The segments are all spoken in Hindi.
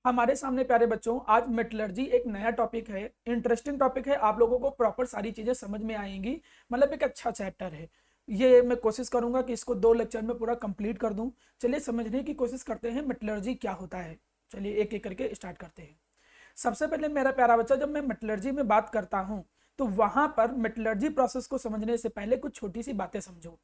हमारे सामने प्यारे बच्चों आज मेटलर्जी एक नया टॉपिक है, इंटरेस्टिंग टॉपिक है। आप लोगों को प्रॉपर सारी चीजें समझ में आएंगी। मतलब एक अच्छा चैप्टर है ये। मैं कोशिश करूंगा कि इसको 2 लेक्चर में पूरा कंप्लीट कर दूं। चलिए समझने की कोशिश करते हैं मेटलर्जी क्या होता है। चलिए एक एक करके स्टार्ट करते हैं। सबसे पहले मेरा प्यारा बच्चा, जब मैं मेटलर्जी में बात करता हूं तो वहां पर मेटलर्जी प्रोसेस को समझने से पहले कुछ छोटी सी बातें समझो।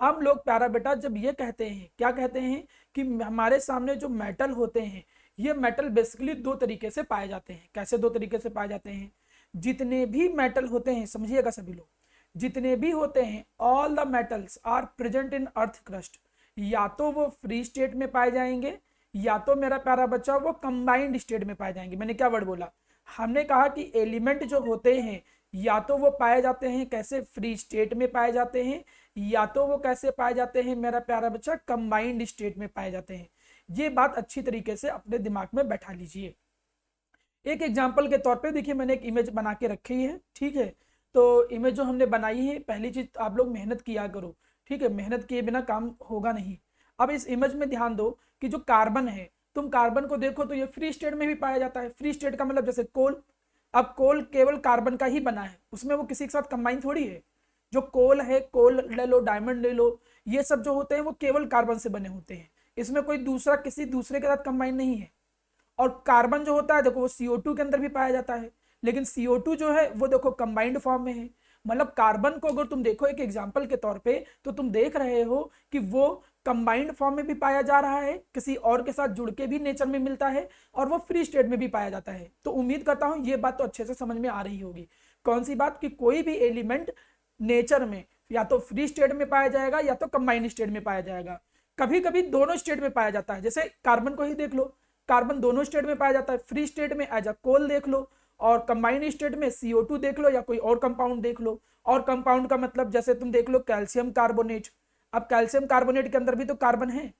हम लोग प्यारा बेटा जब ये कहते हैं, क्या कहते हैं कि हमारे सामने जो मेटल होते हैं, ये मेटल बेसिकली 2 तरीके से पाए जाते हैं। कैसे 2 तरीके से पाए जाते हैं? जितने भी मेटल होते हैं, समझिएगा सभी लोग, जितने भी होते हैं, all the metals are present in earth crust. या तो वो फ्री स्टेट में पाए जाएंगे, या तो मेरा प्यारा बच्चा वो कंबाइंड स्टेट में पाए जाएंगे। मैंने क्या वर्ड बोला? हमने कहा कि एलिमेंट जो होते हैं या तो वो पाए जाते हैं कैसे, फ्री स्टेट में पाए जाते हैं, या तो वो कैसे पाए जाते हैं मेरा प्यारा बच्चा, कंबाइंड स्टेट में पाए जाते हैं। ये बात अच्छी तरीके से अपने दिमाग में बैठा लीजिए। एक एग्जाम्पल के तौर पे देखिए, मैंने एक इमेज बना के रखी है, ठीक है। तो इमेज जो हमने बनाई है, पहली चीज आप लोग मेहनत किया करो, ठीक है। मेहनत किए बिना काम होगा नहीं। अब इस इमेज में ध्यान दो कि जो कार्बन है, तुम कार्बन को देखो तो ये फ्री स्टेट में भी पाया जाता है। फ्री स्टेट का मतलब जैसे कोल। अब कोल केवल कार्बन का ही बना है, उसमें वो किसी के साथ कंबाइन थोड़ी है। जो कोल है, कोल ले लो, डायमंड ले लो, ये सब जो होते हैं वो केवल कार्बन से बने होते हैं। इसमें कोई दूसरा किसी दूसरे के साथ कंबाइन नहीं है। और कार्बन जो होता है देखो, वो CO2 के अंदर भी पाया जाता है, लेकिन CO2 जो है वो देखो कंबाइंड फॉर्म में है। मतलब कार्बन को अगर तुम देखो एक एग्जांपल के तौर पे, तो तुम देख रहे हो कि वो कंबाइंड फॉर्म में भी पाया जा रहा है, किसी और के साथ जुड़ के भी नेचर में मिलता है, और वो फ्री स्टेट में भी पाया जाता है। तो उम्मीद करता हूं ये बात तो अच्छे से समझ में आ रही होगी। कौन सी बात? कि कोई भी एलिमेंट नेचर में या तो फ्री स्टेट में पाया जाएगा या तो कंबाइंड स्टेट में पाया जाएगा। कभी कभी दोनों स्टेट में पाया जाता है। जैसे कार्बन को ही देख लो, कार्बन दोनों स्टेट में पाया जाता है। फ्री स्टेट में एज अ कोल देख लो, और कंबाइंड स्टेट में CO2 देख लो, या कोई और कंपाउंड देख लो। और कंपाउंड का मतलब जैसे तुम देख लो कैल्शियम कार्बोनेट। अब कैल्शियम कार्बोनेट के अंदर भी तो कार्बन है।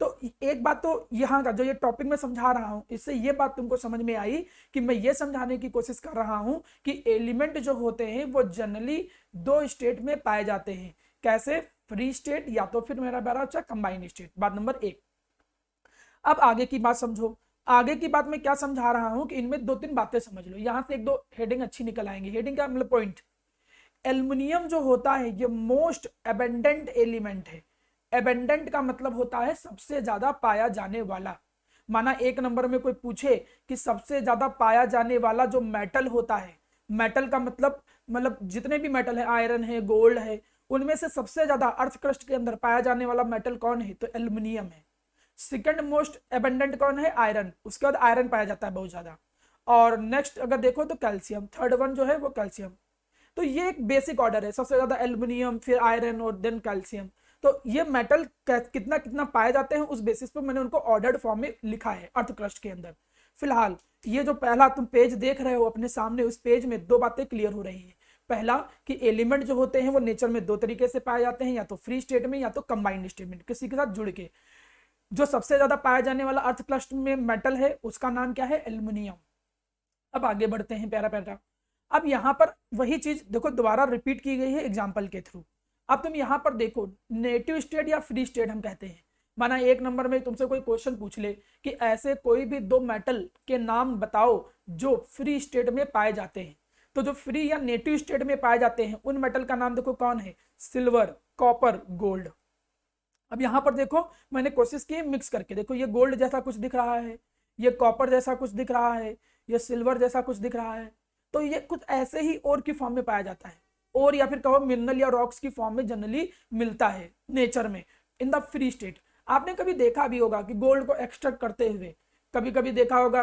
तो एक बात तो यहाँ का जो ये टॉपिक मैं समझा रहा हूं, इससे ये बात तुमको समझ में आई कि मैं ये समझाने की कोशिश कर रहा हूं कि एलिमेंट जो होते हैं वो जनरली 2 स्टेट में पाए जाते हैं। कैसे? फ्री स्टेट या तो फिर मेरा प्यारा अच्छा कंबाइंड स्टेट। बात नंबर 1। अब आगे की बात समझो। आगे की बात मैं क्या समझा रहा हूं कि इनमें 2-3 बातें समझ लो। यहां से 1-2 हेडिंग अच्छी निकल आएंगी। हेडिंग का मतलब पॉइंट। एल्युमिनियम जो होता है ये मोस्ट एबेंडेंट एलिमेंट है। एबेंडेंट का मतलब होता है सबसे ज्यादा पाया जाने वाला। माना 1 नंबर में कोई पूछे कि सबसे ज्यादा पाया जाने वाला जो मेटल होता है, मेटल का मतलब जितने भी मेटल है, आयरन है, गोल्ड है, उनमें से सबसे ज्यादा अर्थ क्रस्ट के अंदर पाया जाने वाला मेटल कौन है? तो एल्युमिनियम है। सेकंड मोस्ट एबेंडेंट कौन है? आयरन। उसके बाद आयरन पाया जाता है बहुत ज्यादा। और नेक्स्ट अगर देखो तो कैल्शियम, थर्ड वन जो है वो कैल्शियम। तो ये एक बेसिक ऑर्डर है, सबसे ज्यादा एल्युमिनियम, फिर आयरन और देन कैल्शियम। तो ये मेटल कितना कितना पाए जाते हैं उस बेसिस पे मैंने उनको ऑर्डर्ड फॉर्म में लिखा है अर्थ क्रस्ट के अंदर। फिलहाल ये जो पहला तुम पेज देख रहे हो अपने सामने, उस पेज में 2 बातें क्लियर हो रही हैं। पहला कि एलिमेंट जो होते हैं वो नेचर में 2 तरीके से पाए जाते हैं, या तो फ्री स्टेट में या तो कंबाइंड स्टेट में किसी के साथ जुड़ के। जो सबसे ज्यादा पाया जाने वाला अर्थ क्रस्ट में मेटल है उसका नाम क्या है? एल्युमिनियम। अब आगे बढ़ते हैं प्यारा प्यारा। अब यहां पर वही चीज देखो दोबारा रिपीट की गई है एग्जाम्पल के थ्रू। अब तुम यहां पर देखो, नेटिव स्टेट या फ्री स्टेट हम कहते हैं। माना 1 नंबर में तुमसे कोई क्वेश्चन पूछ ले कि ऐसे कोई भी 2 मेटल के नाम बताओ जो फ्री स्टेट में पाए जाते हैं। तो जो फ्री या नेटिव स्टेट में पाए जाते हैं उन मेटल का नाम देखो कौन है? Silver, copper, gold. अब यहां पर देखो मैंने कोशिश की मिक्स करके, देखो ये गोल्ड जैसा कुछ दिख रहा है, ये कॉपर जैसा कुछ दिख रहा है, ये सिल्वर जैसा कुछ दिख रहा है। तो ये कुछ ऐसे ही और की फॉर्म में पाया जाता है, और या फिर कहो मिनरल या रॉक्स की फॉर्म में जनरली मिलता है नेचर में इन द फ्री स्टेट। आपने कभी देखा भी होगा कि गोल्ड को एक्सट्रैक्ट करते हुए, कभी कभी देखा होगा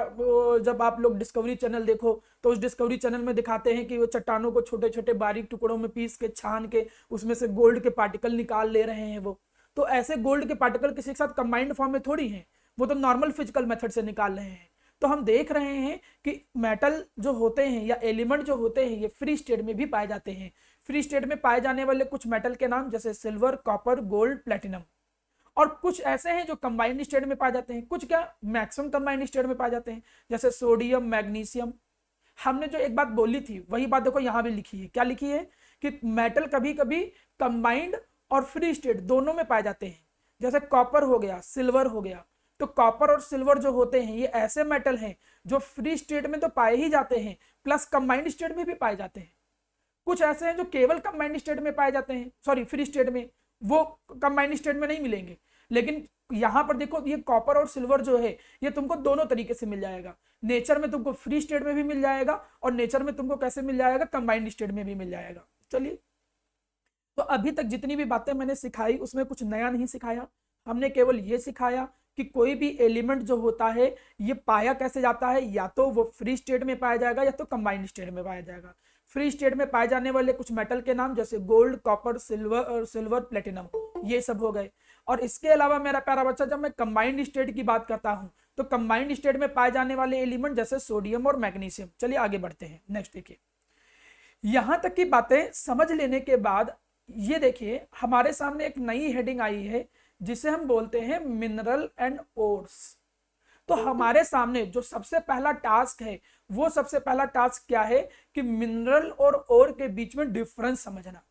जब आप लोग डिस्कवरी चैनल देखो तो उस डिस्कवरी चैनल में दिखाते हैं कि वो चट्टानों को छोटे छोटे बारीक टुकड़ों में पीस के छान के उसमें से गोल्ड के पार्टिकल निकाल ले रहे हैं वो। तो ऐसे गोल्ड के पार्टिकल किसी के साथ कंबाइंड फॉर्म में थोड़ी हैं, वो तो नॉर्मल फिजिकल मेथड से निकाल रहे हैं। तो हम देख रहे हैं कि मेटल जो होते हैं या एलिमेंट जो होते हैं ये फ्री स्टेट में भी पाए जाते हैं। फ्री स्टेट में पाए जाने वाले कुछ मेटल के नाम जैसे सिल्वर, कॉपर, गोल्ड, प्लेटिनम। और कुछ ऐसे हैं जो कंबाइंड स्टेट में पाए जाते हैं, कुछ क्या मैक्सिमम कंबाइंड स्टेट में पाए जाते हैं, जैसे सोडियम, मैग्नीशियम। हमने जो एक बात बोली थी वही बात देखो यहां भी लिखी है। क्या लिखी है? कि मेटल कभी कभी कंबाइंड और फ्री स्टेट दोनों में पाए जाते हैं। जैसे कॉपर हो गया, सिल्वर हो गया। तो कॉपर और सिल्वर जो होते हैं ये ऐसे मेटल हैं जो फ्री स्टेट में तो पाए ही जाते हैं, प्लस कंबाइंड स्टेट में भी पाए जाते हैं। कुछ ऐसे हैं जो केवल कंबाइंड स्टेट में पाए जाते हैं, सॉरी फ्री स्टेट में, वो कंबाइंड स्टेट में नहीं मिलेंगे। लेकिन यहां पर देखो ये कॉपर और सिल्वर जो है ये तुमको दोनों तरीके से मिल जाएगा। नेचर में तुमको फ्री स्टेट में भी मिल जाएगा और नेचर में तुमको कैसे मिल जाएगा, कंबाइंड स्टेट में भी मिल जाएगा। चलिए, तो अभी तक जितनी भी बातें मैंने सिखाई उसमें कुछ नया नहीं सिखाया, हमने केवल ये सिखाया कि कोई भी एलिमेंट जो होता है ये पाया कैसे जाता है, या तो वो फ्री स्टेट में पाया जाएगा या तो कंबाइंड स्टेट में पाया जाएगा। फ्री स्टेट में पाए जाने वाले कुछ मेटल के नाम जैसे गोल्ड, कॉपर, सिल्वर, प्लेटिनम, ये सब हो गए। और इसके अलावा मेरा प्यारा बच्चा, जब मैं कंबाइंड स्टेट की बात करता हूं तो कंबाइंड स्टेट में पाए जाने वाले एलिमेंट जैसे सोडियम और मैग्नीशियम। चलिए आगे बढ़ते हैं, नेक्स्ट देखिए। यहां तक की बातें समझ लेने के बाद ये देखिए हमारे सामने एक नई हेडिंग आई है जिसे हम बोलते हैं मिनरल एंड ओर्स। तो हमारे सामने जो सबसे पहला टास्क है वो सबसे पहला टास्क क्या है कि मिनरल और ओर के बीच में डिफरेंस समझना।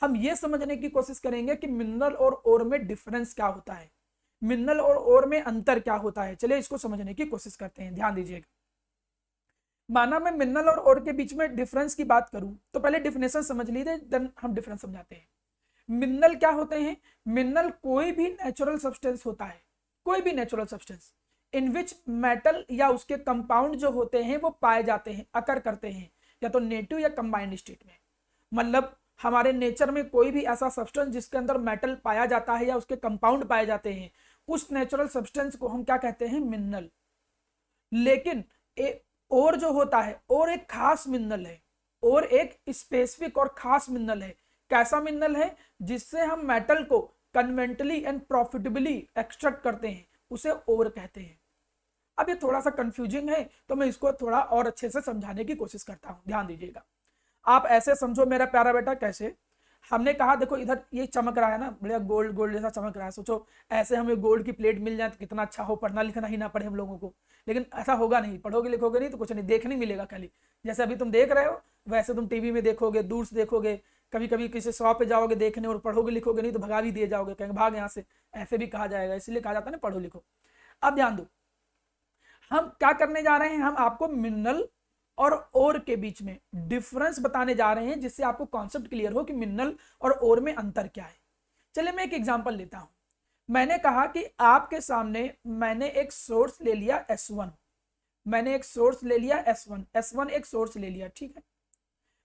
हम ये समझने की कोशिश करेंगे कि मिनरल और ओर में डिफरेंस क्या होता है, मिनरल और ओर में अंतर क्या होता है। चलिए इसको समझने की कोशिश करते हैं, ध्यान दीजिएगा। माना मैं मिनरल और ओर के बीच में डिफरेंस की बात करूं तो पहले डिफिनेशन समझ लीजिए, देन हम डिफरेंस समझाते हैं। मिनरल क्या होते हैं? मिनरल कोई भी नेचुरल सब्सटेंस होता है, कोई भी natural substance in which metal या उसके कंपाउंड जो होते हैं वो पाए जाते हैं, अकर करते हैं, या तो नेटिव या कंबाइंड स्टेट में। मतलब हमारे नेचर में कोई भी ऐसा सब्सटेंस जिसके अंदर मेटल पाया जाता है या उसके कंपाउंड पाए जाते हैं, उस नेचुरल सब्सटेंस को हम क्या कहते हैं? मिनरल। लेकिन और जो होता है, और एक खास मिनरल है, और एक स्पेसिफिक और खास मिनरल है। कैसा मिनरल है? जिससे हम मेटल को कन्वेंटली एंड प्रॉफिटेबली एक्सट्रैक्ट करते हैं, उसे ओर कहते हैं। अब ये थोड़ा सा कंफ्यूजिंग है तो मैं इसको थोड़ा और अच्छे से समझाने की कोशिश करता हूं, ध्यान दीजिएगा। आप ऐसे समझो मेरा प्यारा बेटा, कैसे? हमने कहा देखो इधर ये चमक रहा है ना, बढ़िया गोल्ड गोल्ड जैसा चमक रहा है। सोचो ऐसे हमें गोल्ड की प्लेट मिल जाए तो कितना अच्छा हो, पढ़ना लिखना ही ना पड़े हम लोगों को। लेकिन ऐसा होगा नहीं, पढ़ोगे लिखोगे नहीं तो कुछ नहीं, देखने मिलेगा खाली। जैसे अभी तुम देख रहे हो वैसे तुम टीवी में देखोगे, दूर से देखोगे, कभी कभी किसी शॉप पे जाओगे देखने और पढ़ोगे लिखोगे नहीं तो भगा भी दिए जाओगे, कहेंगे भाग यहाँ से, ऐसे भी कहा जाएगा। इसलिए कहा जाता है ना पढ़ो लिखो। अब ध्यान दो, हम क्या करने जा रहे हैं, हम आपको मिनरल और ओर के बीच में डिफरेंस बताने जा रहे हैं जिससे आपको कॉन्सेप्ट क्लियर हो कि मिनरल और ओर में अंतर क्या है। चलिए मैं एक एग्जांपल लेता हूं। मैंने कहा कि आपके सामने मैंने एक सोर्स ले लिया S1, मैंने एक सोर्स ले लिया S1 एक सोर्स ले लिया, ठीक है।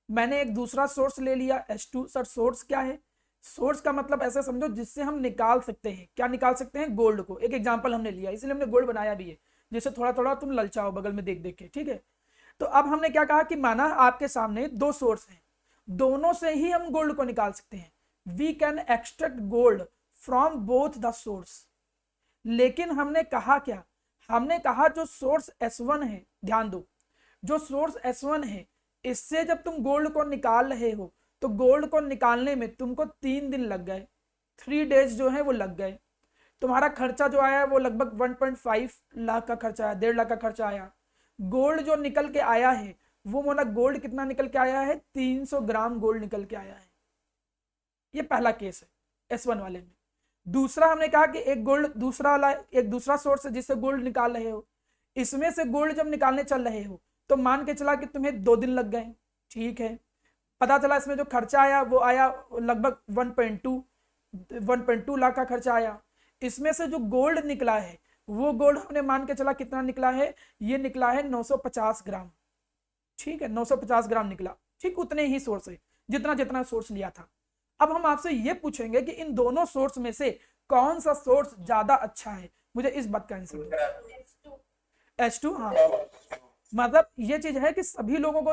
मैंने एक दूसरा सोर्स ले लिया S2। सर सोर्स क्या है? सोर्स का मतलब ऐसे समझो जिससे हम निकाल सकते हैं, क्या निकाल सकते हैं? गोल्ड को। एक एग्जांपल हमने लिया इसलिए हमने गोल्ड बनाया भी है, जिससे थोड़ा थोड़ा तुम ललचाओ बगल में देख देख के, ठीक है। तो अब हमने क्या कहा कि माना आपके सामने दो सोर्स हैं, दोनों से ही हम गोल्ड को निकाल सकते हैं। We can extract gold from both the source. लेकिन हमने कहा क्या? हमने कहा जो सोर्स S1 है, ध्यान दो, जो सोर्स S1 है इससे जब तुम गोल्ड को निकाल रहे हो तो गोल्ड को निकालने में तुमको 3 दिन लग गए, 3 डेज जो है वो लग गए। तुम्हारा खर्चा जो आया वो लगभग 1.5 लाख का खर्चा आया, 1.5 लाख का खर्चा आया। गोल्ड जो निकल के आया है वो मोना गोल्ड कितना निकल के आया है? 300 ग्राम गोल्ड निकल के आया है। ये पहला केस है S1 वाले में। दूसरा हमने कहा कि एक गोल्ड दूसरा वाला, एक दूसरा सोर्स है जिससे गोल्ड निकाल रहे हो, इसमें से गोल्ड जब निकालने चल रहे हो तो मान के चला कि तुम्हें 2 दिन लग गए, ठीक है। पता चला इसमें जो खर्चा आया वो आया लगभग 1.2 लाख का खर्चा आया। इसमें से जो गोल्ड निकला है वो गोल्ड हमने मान के चला कितना निकला है? ये निकला है 950 ग्राम, ठीक है, 950 ग्राम निकला, ठीक। उतने ही सोर्स है जितना जितना सोर्स लिया था। अब हम आपसे ये पूछेंगे कि इन दोनों सोर्स में से कौन सा सोर्स ज्यादा अच्छा है? मुझे इस बात का आंसर दो। H2, हाँ। मतलब ये चीज है कि सभी लोगों को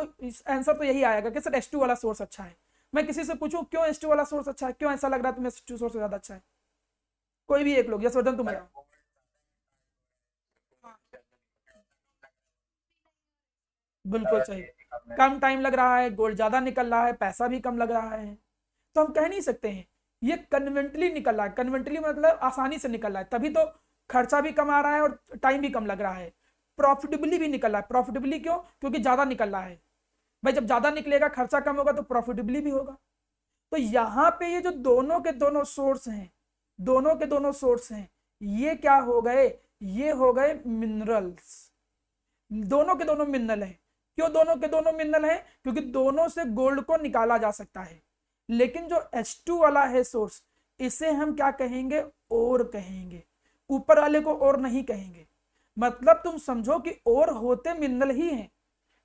आंसर तो यही आएगा कि सर H2 वाला सोर्स अच्छा है। मैं किसी से पूछूं क्यों H2 वाला सोर्स अच्छा है, क्यों ऐसा लग रहा है तुम्हें H2 सोर्स ज्यादा अच्छा है? कोई भी एक लोग, या वर्धन तुम बताओ। बिल्कुल सही, कम टाइम लग रहा है, गोल्ड ज्यादा निकल रहा है, पैसा भी कम लग रहा है। तो हम कह नहीं सकते हैं ये कन्वेंटली निकल रहा है। कन्वेंटली मतलब आसानी से निकल रहा है, तभी तो खर्चा भी कम आ रहा है और टाइम भी कम लग रहा है। प्रॉफिटेबली भी निकल रहा है। प्रॉफिटेबली क्यों? क्योंकि ज्यादा निकल रहा है। भाई जब ज्यादा निकलेगा खर्चा कम होगा तो प्रॉफिटेबली भी होगा। तो यहाँ पे ये जो दोनों के दोनों सोर्स हैं, दोनों के दोनों सोर्स हैं, ये क्या हो गए? ये हो गए मिनरल्स, दोनों के दोनों मिनरल हैं। क्यों दोनों के दोनों मिनरल हैं? क्योंकि दोनों से गोल्ड को निकाला जा सकता है। लेकिन जो H2 वाला है सोर्स, इसे हम क्या कहेंगे? और कहेंगे, ऊपर वाले को और नहीं कहेंगे। मतलब तुम समझो कि और होते मिनरल ही हैं,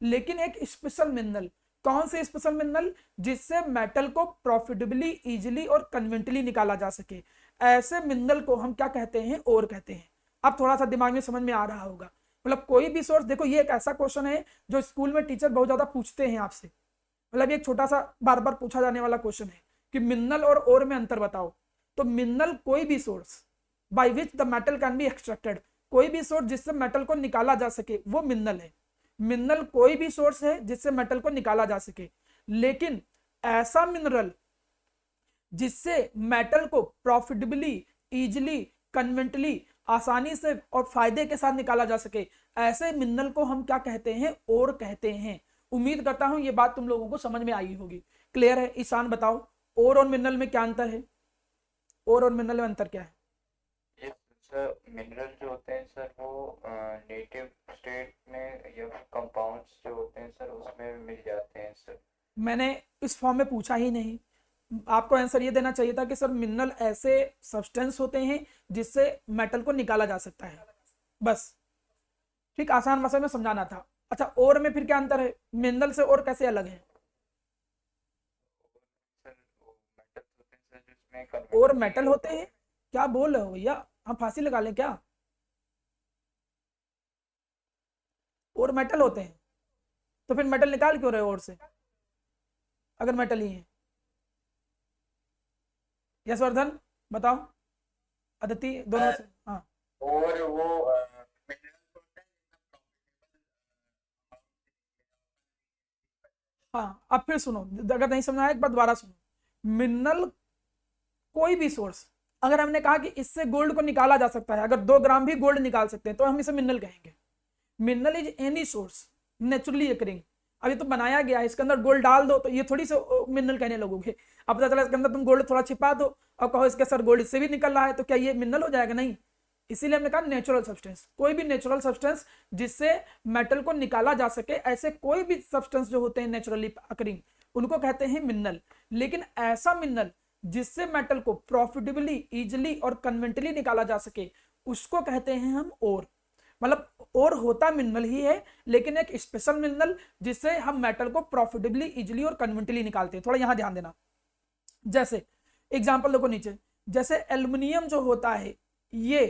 लेकिन एक स्पेशल मिनरल। कौन से स्पेशल मिनरल? जिससे मेटल को प्रॉफिटेबली, इजिली और कन्वेंटली निकाला जा सके, ऐसे मिनरल को हम क्या कहते हैं? और कहते हैं। अब थोड़ा सा दिमाग में समझ में आ रहा होगा। मतलब कोई भी सोर्स, देखो ये एक ऐसा क्वेश्चन है जो स्कूल में टीचर बहुत ज्यादा पूछते हैं आपसे। मतलब एक छोटा सा बार बार पूछा जाने वाला क्वेश्चन है कि मिनरल और में अंतर बताओ। तो मिनरल कोई भी source by which the metal can be extracted, कोई भी सोर्स जिससे मेटल को निकाला जा सके वो मिनरल है। मिनरल कोई भी सोर्स है जिससे मेटल को निकाला जा सके, लेकिन ऐसा मिनरल जिससे मेटल को प्रॉफिटेबली, इजिली, कन्वेंटली, आसानी से और फायदे के साथ निकाला जा सके, ऐसे मिनरल को हम क्या कहते हैं? और कहते हैं। उम्मीद करता हूं ये बात तुम लोगों को समझ में आई होगी। क्लियर है? ईशान बताओ, और मिनरल में क्या अंतर है? और मिनरल में अंतर क्या है? ये सर मिनरल जो होते हैं सर वो नेटिव स्टेट में या कंपाउंड्स जो होते हैं सर उसमें मिल जाते हैं सर। मैंने इस फॉर्म में पूछा ही नहीं। आपको आंसर ये देना चाहिए था कि सर मिनरल ऐसे सब्सटेंस होते हैं जिससे मेटल को निकाला जा सकता है, बस। ठीक, आसान भाषा में समझाना था। अच्छा, और में फिर क्या अंतर है? मिनरल से और कैसे अलग है? सर वो मेटल्स होते हैं सर जिसमें और कन्वेंटली मेटल होते होता हैं? है। क्या बोल रहे हो भैया, हम फांसी लगा लें क्या? और मेटल होते हैं तो फिर मेटल निकाल क्यों रहे हो और से, अगर मेटल ही है? यशवर्धन बताओ, अदिति, दोनों से। हाँ और वो मिनरल्स होते हैं हाँ, अब फिर सुनो, अगर नहीं समझ आया एक बार दोबारा सुनो। मिनरल कोई भी सोर्स, अगर हमने कहा कि इससे गोल्ड को निकाला जा सकता है, अगर 2 ग्राम भी गोल्ड निकाल सकते हैं, तो हम इसे मिनरल कहेंगे। Mineral is any source naturally occurring. अभी तो बनाया गया है, इसके अंदर गोल्ड डाल दो तो ये थोड़ी से मिनरल कहने लगोगे। अब पता चला इसके अंदर तुम गोल्ड थोड़ा छिपा दो और कहो इसके सर गोल्ड इससे भी निकल रहा है, तो क्या ये मिनरल हो जाएगा? नहीं। इसीलिए हमने कहा नेचुरल सब्सटेंस, कोई भी नेचुरल सब्सटेंस जिससे मेटल को निकाला जा सके, ऐसे कोई भी सब्सटेंस जो होते हैं नेचुरली अकरिंग, उनको कहते हैं मिनरल। लेकिन ऐसा मिनरल जिससे मेटल को प्रॉफिटेबली, इजिली और कन्वेंटली निकाला जा सके, उसको कहते हैं हम और। मतलब और होता मिनरल ही है, लेकिन एक स्पेशल मिनरल जिससे हम मेटल को प्रॉफिटेबली, इजिली और कन्वेंटली निकालते हैं। थोड़ा यहां ध्यान देना। जैसे एग्जांपल देखो नीचे, जैसे एल्युमिनियम जो होता है, ये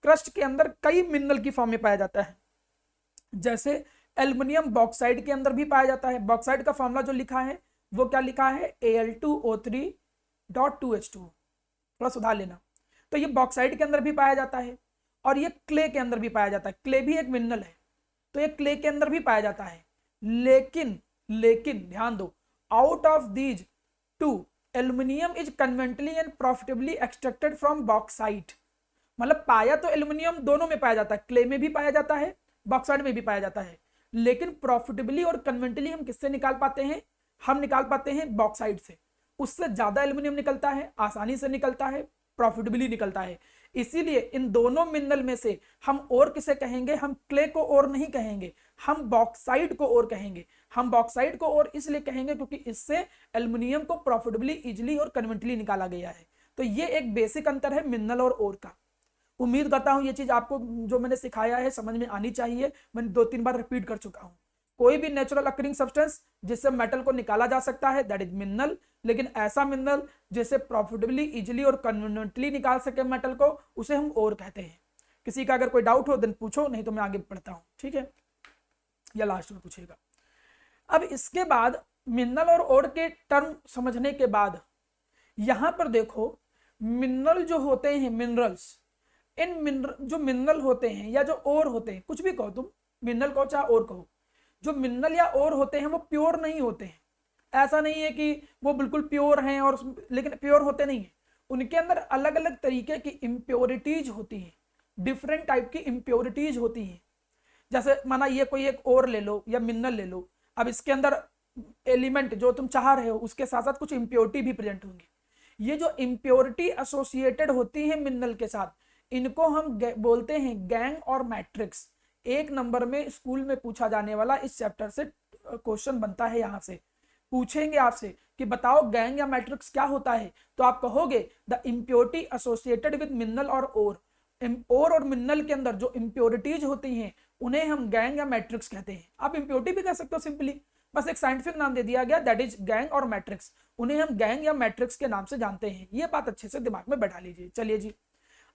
क्रस्ट के अंदर कई मिनरल की फॉर्म में पाया जाता है। जैसे एल्युमिनियम बॉक्साइड के अंदर भी पाया जाता है। बॉक्साइड का फॉर्मूला जो लिखा है वो क्या लिखा है? Al2O3.2H2। थोड़ा सुधार लेना। तो ये बॉक्साइड के अंदर भी पाया जाता है और ये क्ले के अंदर भी पाया जाता है। क्ले भी एक मिनरल है, तो ये क्ले के अंदर भी पाया जाता है। लेकिन लेकिन ध्यान दो, out of these two, aluminium is conveniently and profitably extracted from bauxite. मतलब पाया तो एल्युमिनियम दोनों में पाया जाता है, क्ले में भी पाया जाता है, बॉक्साइड में भी पाया जाता है। लेकिन प्रॉफिटेबली और कन्वेंटली हम किससे निकाल पाते हैं? हम निकाल पाते हैं बॉक्साइड से। उससे ज्यादा एल्युमिनियम निकलता है, आसानी से निकलता है, प्रॉफिटेबली निकलता है। इसीलिए इन दोनों मिनरल में से हम और किसे कहेंगे? हम क्ले को और नहीं कहेंगे, हम बॉक्साइड को और कहेंगे। हम बॉक्साइड को और इसलिए कहेंगे क्योंकि इससे एल्युमिनियम को प्रॉफिटेबली, इजिली और कन्वेंटली निकाला गया है। तो ये एक बेसिक अंतर है मिनरल और का। उम्मीद करता हूं ये चीज आपको जो मैंने सिखाया है समझ में आनी चाहिए। मैंने 2-3 बार रिपीट कर चुका हूं। कोई भी नेचुरल अकरिंग सब्सटेंस जिससे मेटल को निकाला जा सकता है, दैट इज मिनरल। लेकिन ऐसा मिनरल जिससे प्रॉफिटेबली, इजिली और कन्वीनियंटली निकाल सके मेटल को, उसे हम और कहते हैं। किसी का अगर कोई डाउट हो देन पूछो, नहीं तो मैं आगे बढ़ता हूं, ठीक है? या लास्ट में पूछेगा। अब इसके बाद मिनरल और के टर्म समझने के बाद यहां पर देखो, मिनरल जो होते हैं, मिनरल्स, इन मिनरल जो मिनरल होते हैं या जो और होते हैं, कुछ भी कहो तुम, मिनरल कहो चाहे और कहो, जो मिनरल या और होते हैं वो प्योर नहीं होते हैं। ऐसा नहीं है कि वो बिल्कुल प्योर हैं और लेकिन प्योर होते नहीं है। उनके अंदर अलग अलग तरीके की इम्प्योरिटीज होती हैं, डिफरेंट टाइप की इम्प्योरिटीज होती हैं। जैसे माना ये कोई एक और ले लो या मिनरल ले लो, अब इसके अंदर एलिमेंट जो तुम चाह रहे हो उसके साथ साथ कुछ इम्प्योरिटी भी प्रेजेंट होंगी। ये जो इम्प्योरिटी एसोसिएटेड होती है मिनरल के साथ, इनको हम बोलते हैं गैंग और मैट्रिक्स। 1 नंबर में स्कूल में पूछा जाने वाला इस चैप्टर से क्वेश्चन बनता है। यहां से पूछेंगे आपसे कि बताओ गैंग या मैट्रिक्स क्या होता है, तो आप कहोगे the impurity associated with mineral और ओर और मिनरल के अंदर जो इम्प्योरिटीज होती हैं उन्हें हम गैंग या मैट्रिक्स कहते हैं। आप इम्प्योरिटी भी कह सकते हो सिंपली, बस एक साइंटिफिक नाम दे दिया गया, दैट इज गैंग और मैट्रिक्स। उन्हें हम गैंग या मैट्रिक्स के नाम से जानते हैं। ये बात अच्छे से दिमाग में बैठा लीजिए। चलिए जी,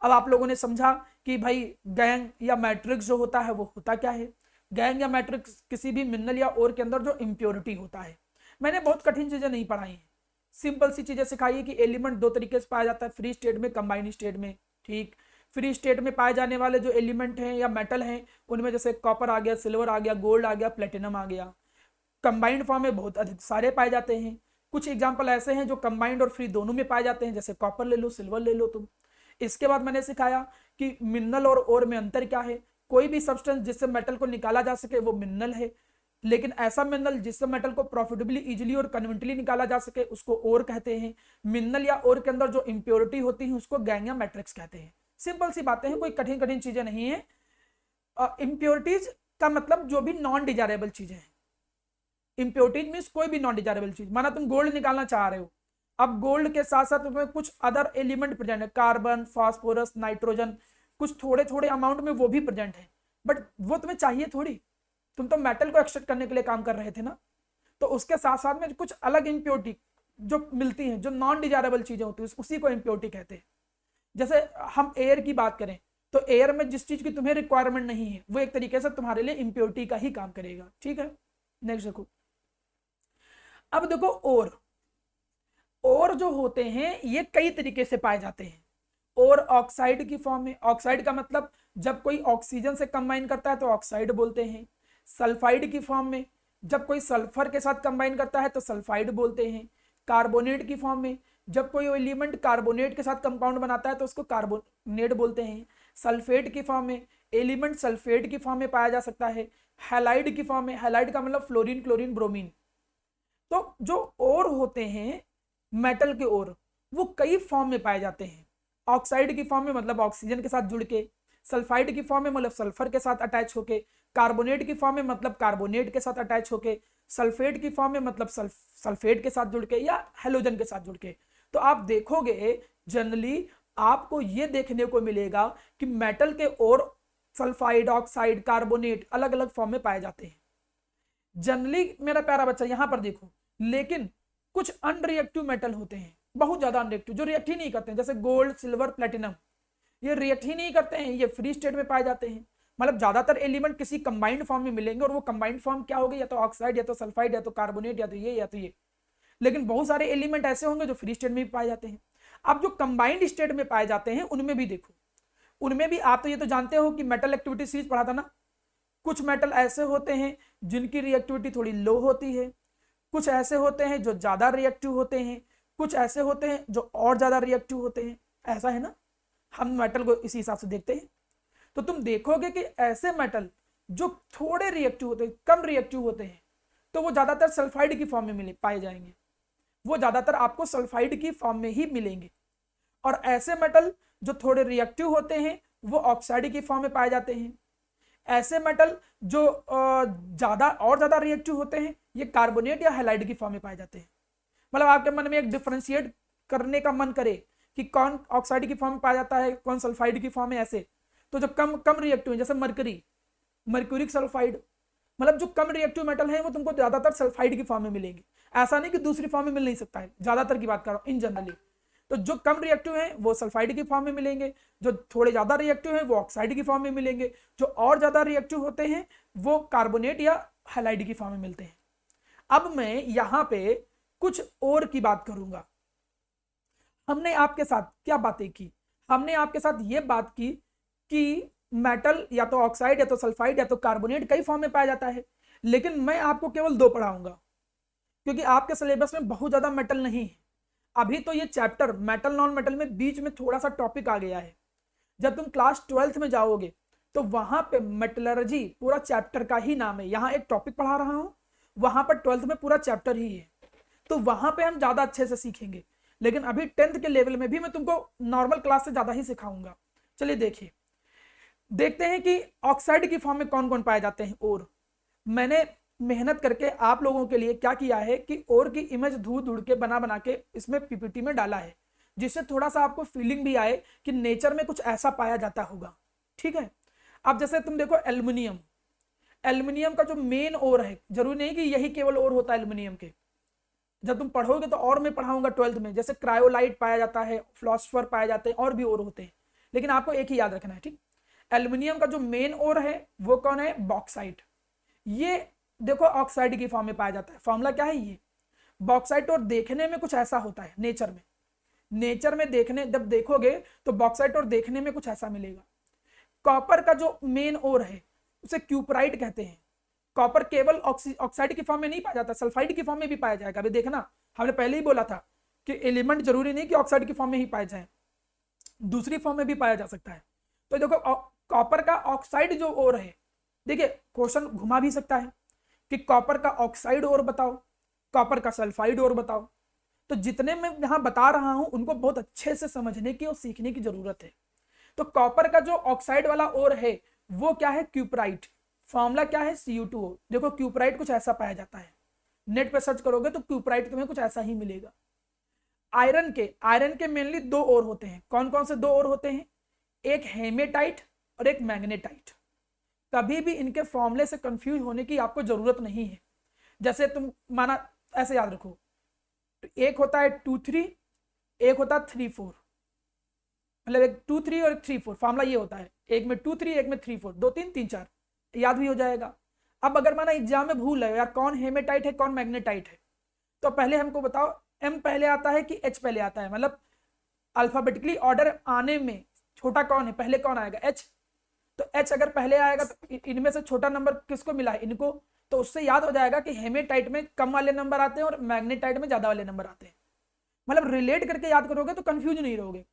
अब आप लोगों ने समझा कि भाई गैंग या मैट्रिक्स जो होता है वो होता क्या है। गैंग या मैट्रिक्स किसी भी मिनरल या ओर के अंदर जो इम्प्योरिटी होता है। मैंने बहुत कठिन चीजें नहीं पढ़ाई हैं, सिंपल सी चीजें सिखाई है कि एलिमेंट 2 तरीके से पाया जाता है, फ्री स्टेट में, कंबाइंड स्टेट में। ठीक, फ्री स्टेट में पाए जाने वाले जो एलिमेंट हैं या मेटल हैं उनमें जैसे कॉपर आ गया, सिल्वर आ गया, गोल्ड आ गया, प्लेटिनम आ गया। कंबाइंड फॉर्म में बहुत अधिक सारे पाए जाते हैं। कुछ एग्जाम्पल ऐसे हैं जो कंबाइंड और फ्री दोनों में पाए जाते हैं, जैसे कॉपर ले लो, सिल्वर ले लो तुम। इसके बाद मैंने सिखाया कि मिनरल और ओर में अंतर क्या है। कोई भी सब्सटेंस जिससे मेटल को निकाला जा सके वो मिनरल है, लेकिन ऐसा मिनरल जिससे मेटल को प्रॉफिटेबली, इजीली और कन्वीनियंटली निकाला जा सके उसको ओर कहते हैं। मिनरल या ओर के अंदर जो इंप्योरिटी होती है उसको गैंग या मैट्रिक्स कहते हैं। सिंपल सी बातें हैं, कोई कठिन कठिन चीजें नहीं है। इंप्योरिटीज का मतलब जो भी नॉन डिजायरेबल चीजें हैं। इंप्योरिटीज मीन्स कोई भी नॉन डिजायरेबल चीज, माना तुम गोल्ड निकालना चाह रहे हो, अब गोल्ड के साथ साथ उसमें कुछ अदर एलिमेंट प्रेजेंट है, कार्बन, फास्फोरस, नाइट्रोजन, कुछ थोड़े थोड़े अमाउंट में वो भी प्रेजेंट है, बट वो तुम्हें चाहिए थोड़ी, तुम तो मेटल को एक्सट्रैक्ट करने के लिए काम कर रहे थे ना। तो उसके साथ साथ में कुछ अलग इंप्योरिटी जो मिलती हैं, जो नॉन डिजायरेबल चीजें होती है, उसी को इंप्योरिटी कहते हैं। जैसे हम एयर की बात करें तो एयर में जिस चीज की तुम्हें रिक्वायरमेंट नहीं है वो एक तरीके से तुम्हारे लिए इंप्योरिटी का ही काम करेगा। ठीक है, नेक्स्ट देखो। अब देखो और जो होते हैं ये कई तरीके से पाए जाते हैं। और ऑक्साइड की फॉर्म में, ऑक्साइड का मतलब जब कोई ऑक्सीजन से कंबाइन करता है तो ऑक्साइड बोलते हैं। सल्फाइड की फॉर्म में जब कोई सल्फर के साथ कंबाइन करता है तो सल्फाइड बोलते हैं। कार्बोनेट की फॉर्म में जब कोई एलिमेंट कार्बोनेट के साथ कंपाउंड बनाता है तो उसको कार्बोनेट बोलते हैं। सल्फेट की फॉर्म में एलिमेंट सल्फेट की फॉर्म में पाया जा सकता है। हैलाइड की फॉर्म में, हैलाइड का मतलब फ्लोरीन, क्लोरीन, ब्रोमीन। तो जो और होते हैं मेटल के ओर वो कई फॉर्म में पाए जाते हैं। ऑक्साइड की फॉर्म में मतलब ऑक्सीजन के साथ जुड़ के, सल्फाइड की फॉर्म में मतलब सल्फर के साथ अटैच होके, कार्बोनेट की फॉर्म में मतलब कार्बोनेट के साथ अटैच होके, सल्फेट की फॉर्म में मतलब सल्फेट के साथ जुड़ के या हेलोजन के साथ जुड़ के। तो आप देखोगे जनरली आपको ये देखने को मिलेगा कि मेटल के और सल्फाइड, ऑक्साइड, कार्बोनेट अलग अलग फॉर्म में पाए जाते हैं जनरली, मेरा प्यारा बच्चा यहां पर देखो। लेकिन कुछ अनरिएक्टिव मेटल होते हैं, बहुत ज्यादा अनरिएक्टिव, जो रिएक्ट ही नहीं करते हैं, जैसे गोल्ड, सिल्वर, प्लेटिनम, ये रिएक्ट ही नहीं करते हैं, ये फ्री स्टेट में पाए जाते हैं। मतलब ज्यादातर एलिमेंट किसी कंबाइंड फॉर्म में मिलेंगे और वो कंबाइंड फॉर्म क्या होगी, या तो ऑक्साइड, या तो सल्फाइड, या तो कार्बोनेट, या तो ये या तो ये। लेकिन बहुत सारे एलिमेंट ऐसे होंगे जो फ्री स्टेट में भी पाए जाते हैं। अब जो कंबाइंड स्टेट में पाए जाते हैं उनमें भी देखो, उनमें भी आप तो ये तो जानते हो कि मेटल एक्टिविटी सीरीज पढ़ा था ना। कुछ मेटल ऐसे होते हैं जिनकी रिएक्टिविटी थोड़ी लो होती है, कुछ ऐसे होते हैं जो ज्यादा रिएक्टिव होते हैं, कुछ ऐसे होते हैं जो और ज्यादा रिएक्टिव होते हैं। ऐसा है ना, हम मेटल को इसी हिसाब से देखते हैं। तो तुम देखोगे कि ऐसे मेटल जो थोड़े रिएक्टिव होते हैं, कम रिएक्टिव होते हैं, तो वो ज्यादातर सल्फाइड की फॉर्म में मिले पाए जाएंगे, वो ज्यादातर आपको सल्फाइड की फॉर्म में ही मिलेंगे। और ऐसे मेटल जो थोड़े रिएक्टिव होते हैं वो ऑक्साइड की फॉर्म में पाए जाते हैं। ऐसे मेटल जो ज्यादा और ज्यादा रिएक्टिव होते हैं ये कार्बोनेट या हैलाइड की फॉर्म में पाए जाते हैं। मतलब आपके मन में एक डिफरेंशिएट करने का मन करे कि कौन ऑक्साइड की फॉर्म में पाया जाता है, कौन सल्फाइड की फॉर्म में, ऐसे तो जो कम कम रिएक्टिव है जैसे मरकरी, मर्क्यूरिक सल्फाइड, मतलब जो कम रिएक्टिव मेटल है वो तुमको ज्यादातर सल्फाइड की फॉर्म में मिलेंगे। ऐसा नहीं कि दूसरी फॉर्म में मिल नहीं सकता है, ज्यादातर की बात कर रहा हूं इन जनरली। तो जो कम रिएक्टिव है वो सल्फाइड की फॉर्म में मिलेंगे, जो थोड़े ज्यादा रिएक्टिव है वो ऑक्साइड की फॉर्म में मिलेंगे, जो और ज्यादा रिएक्टिव होते हैं वो कार्बोनेट या हैलाइड की फॉर्म में मिलते हैं। अब मैं यहां पे कुछ और की बात करूंगा। हमने आपके साथ क्या बातें की, हमने आपके साथ ये बात की कि मेटल या तो ऑक्साइड या तो सल्फाइड या तो कार्बोनेट कई फॉर्म में पाया जाता है, लेकिन मैं आपको केवल 2 पढ़ाऊंगा क्योंकि आपके सिलेबस में बहुत ज्यादा मेटल नहीं है। अभी तो ये चैप्टर मेटल नॉन मेटल में बीच में थोड़ा सा टॉपिक आ गया है। जब तुम क्लास 12th में जाओगे तो वहां पे मेटलर्जी पूरा चैप्टर का ही नाम है। यहाँ एक टॉपिक पढ़ा रहा हूं, वहां पर 12th में पूरा चैप्टर ही है, तो वहां पे हम ज्यादा अच्छे से सीखेंगे। लेकिन अभी 10th के लेवल में भी मैं तुमको नॉर्मल क्लास से ज्यादा ही सिखाऊंगा। चलिए देखिए, देखते हैं कि ऑक्साइड की फॉर्म में कौन कौन पाए जाते हैं। और मैंने मेहनत करके आप लोगों के लिए क्या किया है कि और की इमेज ढूंढ ढूंढ के बना बना के इसमें पीपीटी में डाला है, जिससे थोड़ा सा आपको फीलिंग भी आए कि नेचर में कुछ ऐसा पाया जाता होगा। ठीक है, अब जैसे तुम देखो एल्युमिनियम, एल्युमिनियम का जो मेन ओर है, जरूरी नहीं कि यही केवल ओर होता है एल्युमिनियम के, जब तुम पढ़ोगे तो और मैं पढ़ाऊंगा 12th में, जैसे क्रायोलाइट पाया जाता है, फ्लॉस्फर पाए जाते हैं, और भी ओर होते हैं, लेकिन आपको एक ही याद रखना है। ठीक, एल्युमिनियम का जो मेन ओर है वो कौन है, बॉक्साइट। ये देखो ऑक्साइड की फॉर्म में पाया जाता है। फॉर्मूला क्या है, ये बॉक्साइट। और देखने में कुछ ऐसा होता है नेचर में, नेचर में देखने जब देखोगे तो बॉक्साइट और देखने में कुछ ऐसा मिलेगा। कॉपर का जो मेन ओर है उसे क्यूपराइट कहते हैं। कॉपर केवल ऑक्साइड की फॉर्म में नहीं पाया जाता, सल्फाइड की फॉर्म में भी पाया जाएगा। अभी देखना, हमने पहले ही बोला था कि एलिमेंट जरूरी नहीं कि ऑक्साइड की फॉर्म में ही पाए जाए, दूसरी फॉर्म में भी पाया जा सकता है। तो देखो कॉपर का ऑक्साइड जो ओर है, देखिए क्वेश्चन घुमा भी सकता है कि कॉपर का ऑक्साइड ओर बताओ, कॉपर का सल्फाइड ओर बताओ। तो जितने मैं यहां बता रहा हूं उनको बहुत अच्छे से समझने की और सीखने की जरूरत है। तो कॉपर का जो ऑक्साइड वाला ओर है वो क्या है, क्यूपराइट। फॉर्मूला क्या है, Cu2O। देखो क्यूपराइट कुछ ऐसा पाया जाता है, नेट पे सर्च करोगे तो क्यूपराइट तुम्हें कुछ ऐसा ही मिलेगा। आयरन के मेनली दो ओर होते हैं। कौन कौन से दो ओर होते हैं, एक हेमेटाइट और एक मैग्नेटाइट। कभी भी इनके फॉर्मूले से कंफ्यूज होने की आपको जरूरत नहीं है। जैसे तुम माना ऐसे याद रखो, एक होता है 2-3, एक होता है 3-4, मतलब एक 2-3 और 3-4। फॉर्मूला ये होता है, एक में 2-3, एक में 3-4, 2-3 3-4, याद भी हो जाएगा। अब अगर माना एग्जाम में भूल है यार कौन हेमेटाइट है कौन मैग्नेटाइट है, तो पहले हमको बताओ एम पहले आता है कि एच पहले आता है, मतलब अल्फाबेटिकली ऑर्डर आने में छोटा कौन है, पहले कौन आएगा, एच। तो एच अगर पहले आएगा तो इनमें से छोटा नंबर किसको मिला है, इनको। तो उससे याद हो जाएगा कि हेमेटाइट में कम वाले नंबर आते हैं और मैग्नेटाइट में ज्यादा वाले नंबर आते हैं। मतलब रिलेट करके याद करोगे तो कंफ्यूज नहीं रहोगे।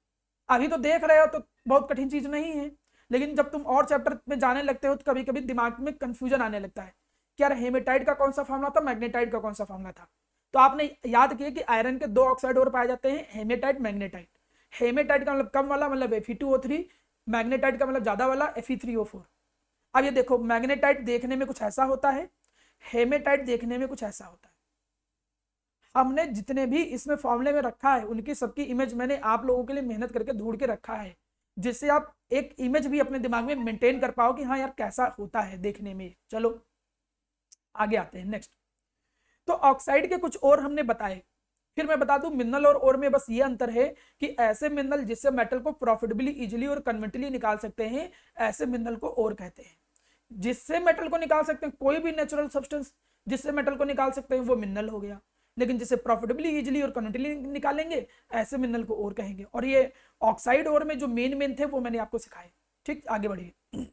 अभी तो देख रहे हो तो बहुत कठिन चीज नहीं है, लेकिन जब तुम और चैप्टर में जाने लगते हो तो कभी कभी दिमाग में कंफ्यूजन आने लगता है कि यार हेमेटाइट का कौन सा फॉर्मूला था, मैग्नेटाइट का कौन सा फॉर्मूला था। तो आपने याद किया कि आयरन के दो ऑक्साइड और पाए जाते हैं, हेमेटाइट मैग्नेटाइट। हेमेटाइट का मतलब कम वाला, मतलब Fe2O3, मैग्नेटाइट का मतलब ज्यादा वाला Fe3O4। अब ये देखो मैग्नेटाइट देखने में कुछ ऐसा होता है, हेमेटाइट देखने में कुछ ऐसा होता है। हमने जितने भी इसमें फॉर्मूले में रखा है उनकी सबकी इमेज मैंने आप लोगों के लिए मेहनत करके ढूंढ के रखा है, जिससे आप एक इमेज भी अपने दिमाग में मेंटेन कर पाओ कि हाँ यार कैसा होता है देखने में। चलो आगे आते हैं नेक्स्ट। तो ऑक्साइड के कुछ और हमने बताए, फिर मैं बता दूं मिनरल और ओर में बस ये अंतर है कि ऐसे मिनरल जिससे मेटल को प्रॉफिटेबली इजीली और कन्वेंटली निकाल सकते हैं, ऐसे मिनरल को ओर कहते हैं। जिससे मेटल को निकाल सकते हैं, कोई भी नेचुरल सब्सटेंस जिससे मेटल को निकाल सकते हैं वो मिनरल हो गया, लेकिन जिसे प्रॉफिटेबली इजीली और कन्वेंटली निकालेंगे ऐसे मिनरल को ओर कहेंगे। और ये ऑक्साइड ओर में जो मेन थे वो मैंने आपको सिखाए। ठीक, आगे बढ़िए।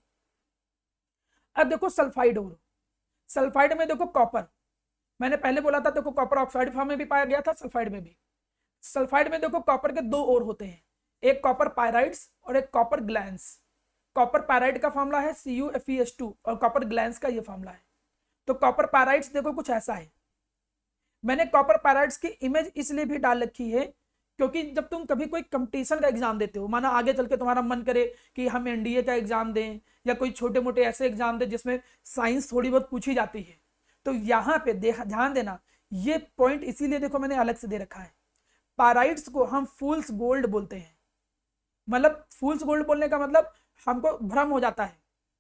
अब देखो सल्फाइड ओर। सल्फाइड में देखो कॉपर, मैंने पहले बोला था देखो कॉपर ऑक्साइड फॉर्म में भी पाया गया था, सल्फाइड में भी। सल्फाइड में देखो कॉपर के दो ओर होते हैं, एक कॉपर पायराइड्स और एक कॉपर ग्लैंस। कॉपर पायराइड का फॉर्मूला है CuFeS2 और कॉपर ग्लैंस का ये फॉर्मूला है। तो कॉपर पायराइड्स देखो कुछ ऐसा है। मैंने कॉपर पायराइड्स की इमेज इसलिए भी डाल रखी है क्योंकि जब तुम कभी कोई कंपटीशन का एग्जाम देते हो, माना आगे चल के तुम्हारा मन करे कि हम एनडीए का एग्जाम दें या कोई छोटे मोटे ऐसे एग्जाम दें जिसमें साइंस थोड़ी बहुत पूछी जाती है, तो यहाँ पे ध्यान देना, ये पॉइंट इसीलिए देखो मैंने अलग से दे रखा है। पायराइड्स को हम फूल्स गोल्ड बोलते हैं। मतलब फूल्स गोल्ड बोलने का मतलब हमको भ्रम हो जाता है,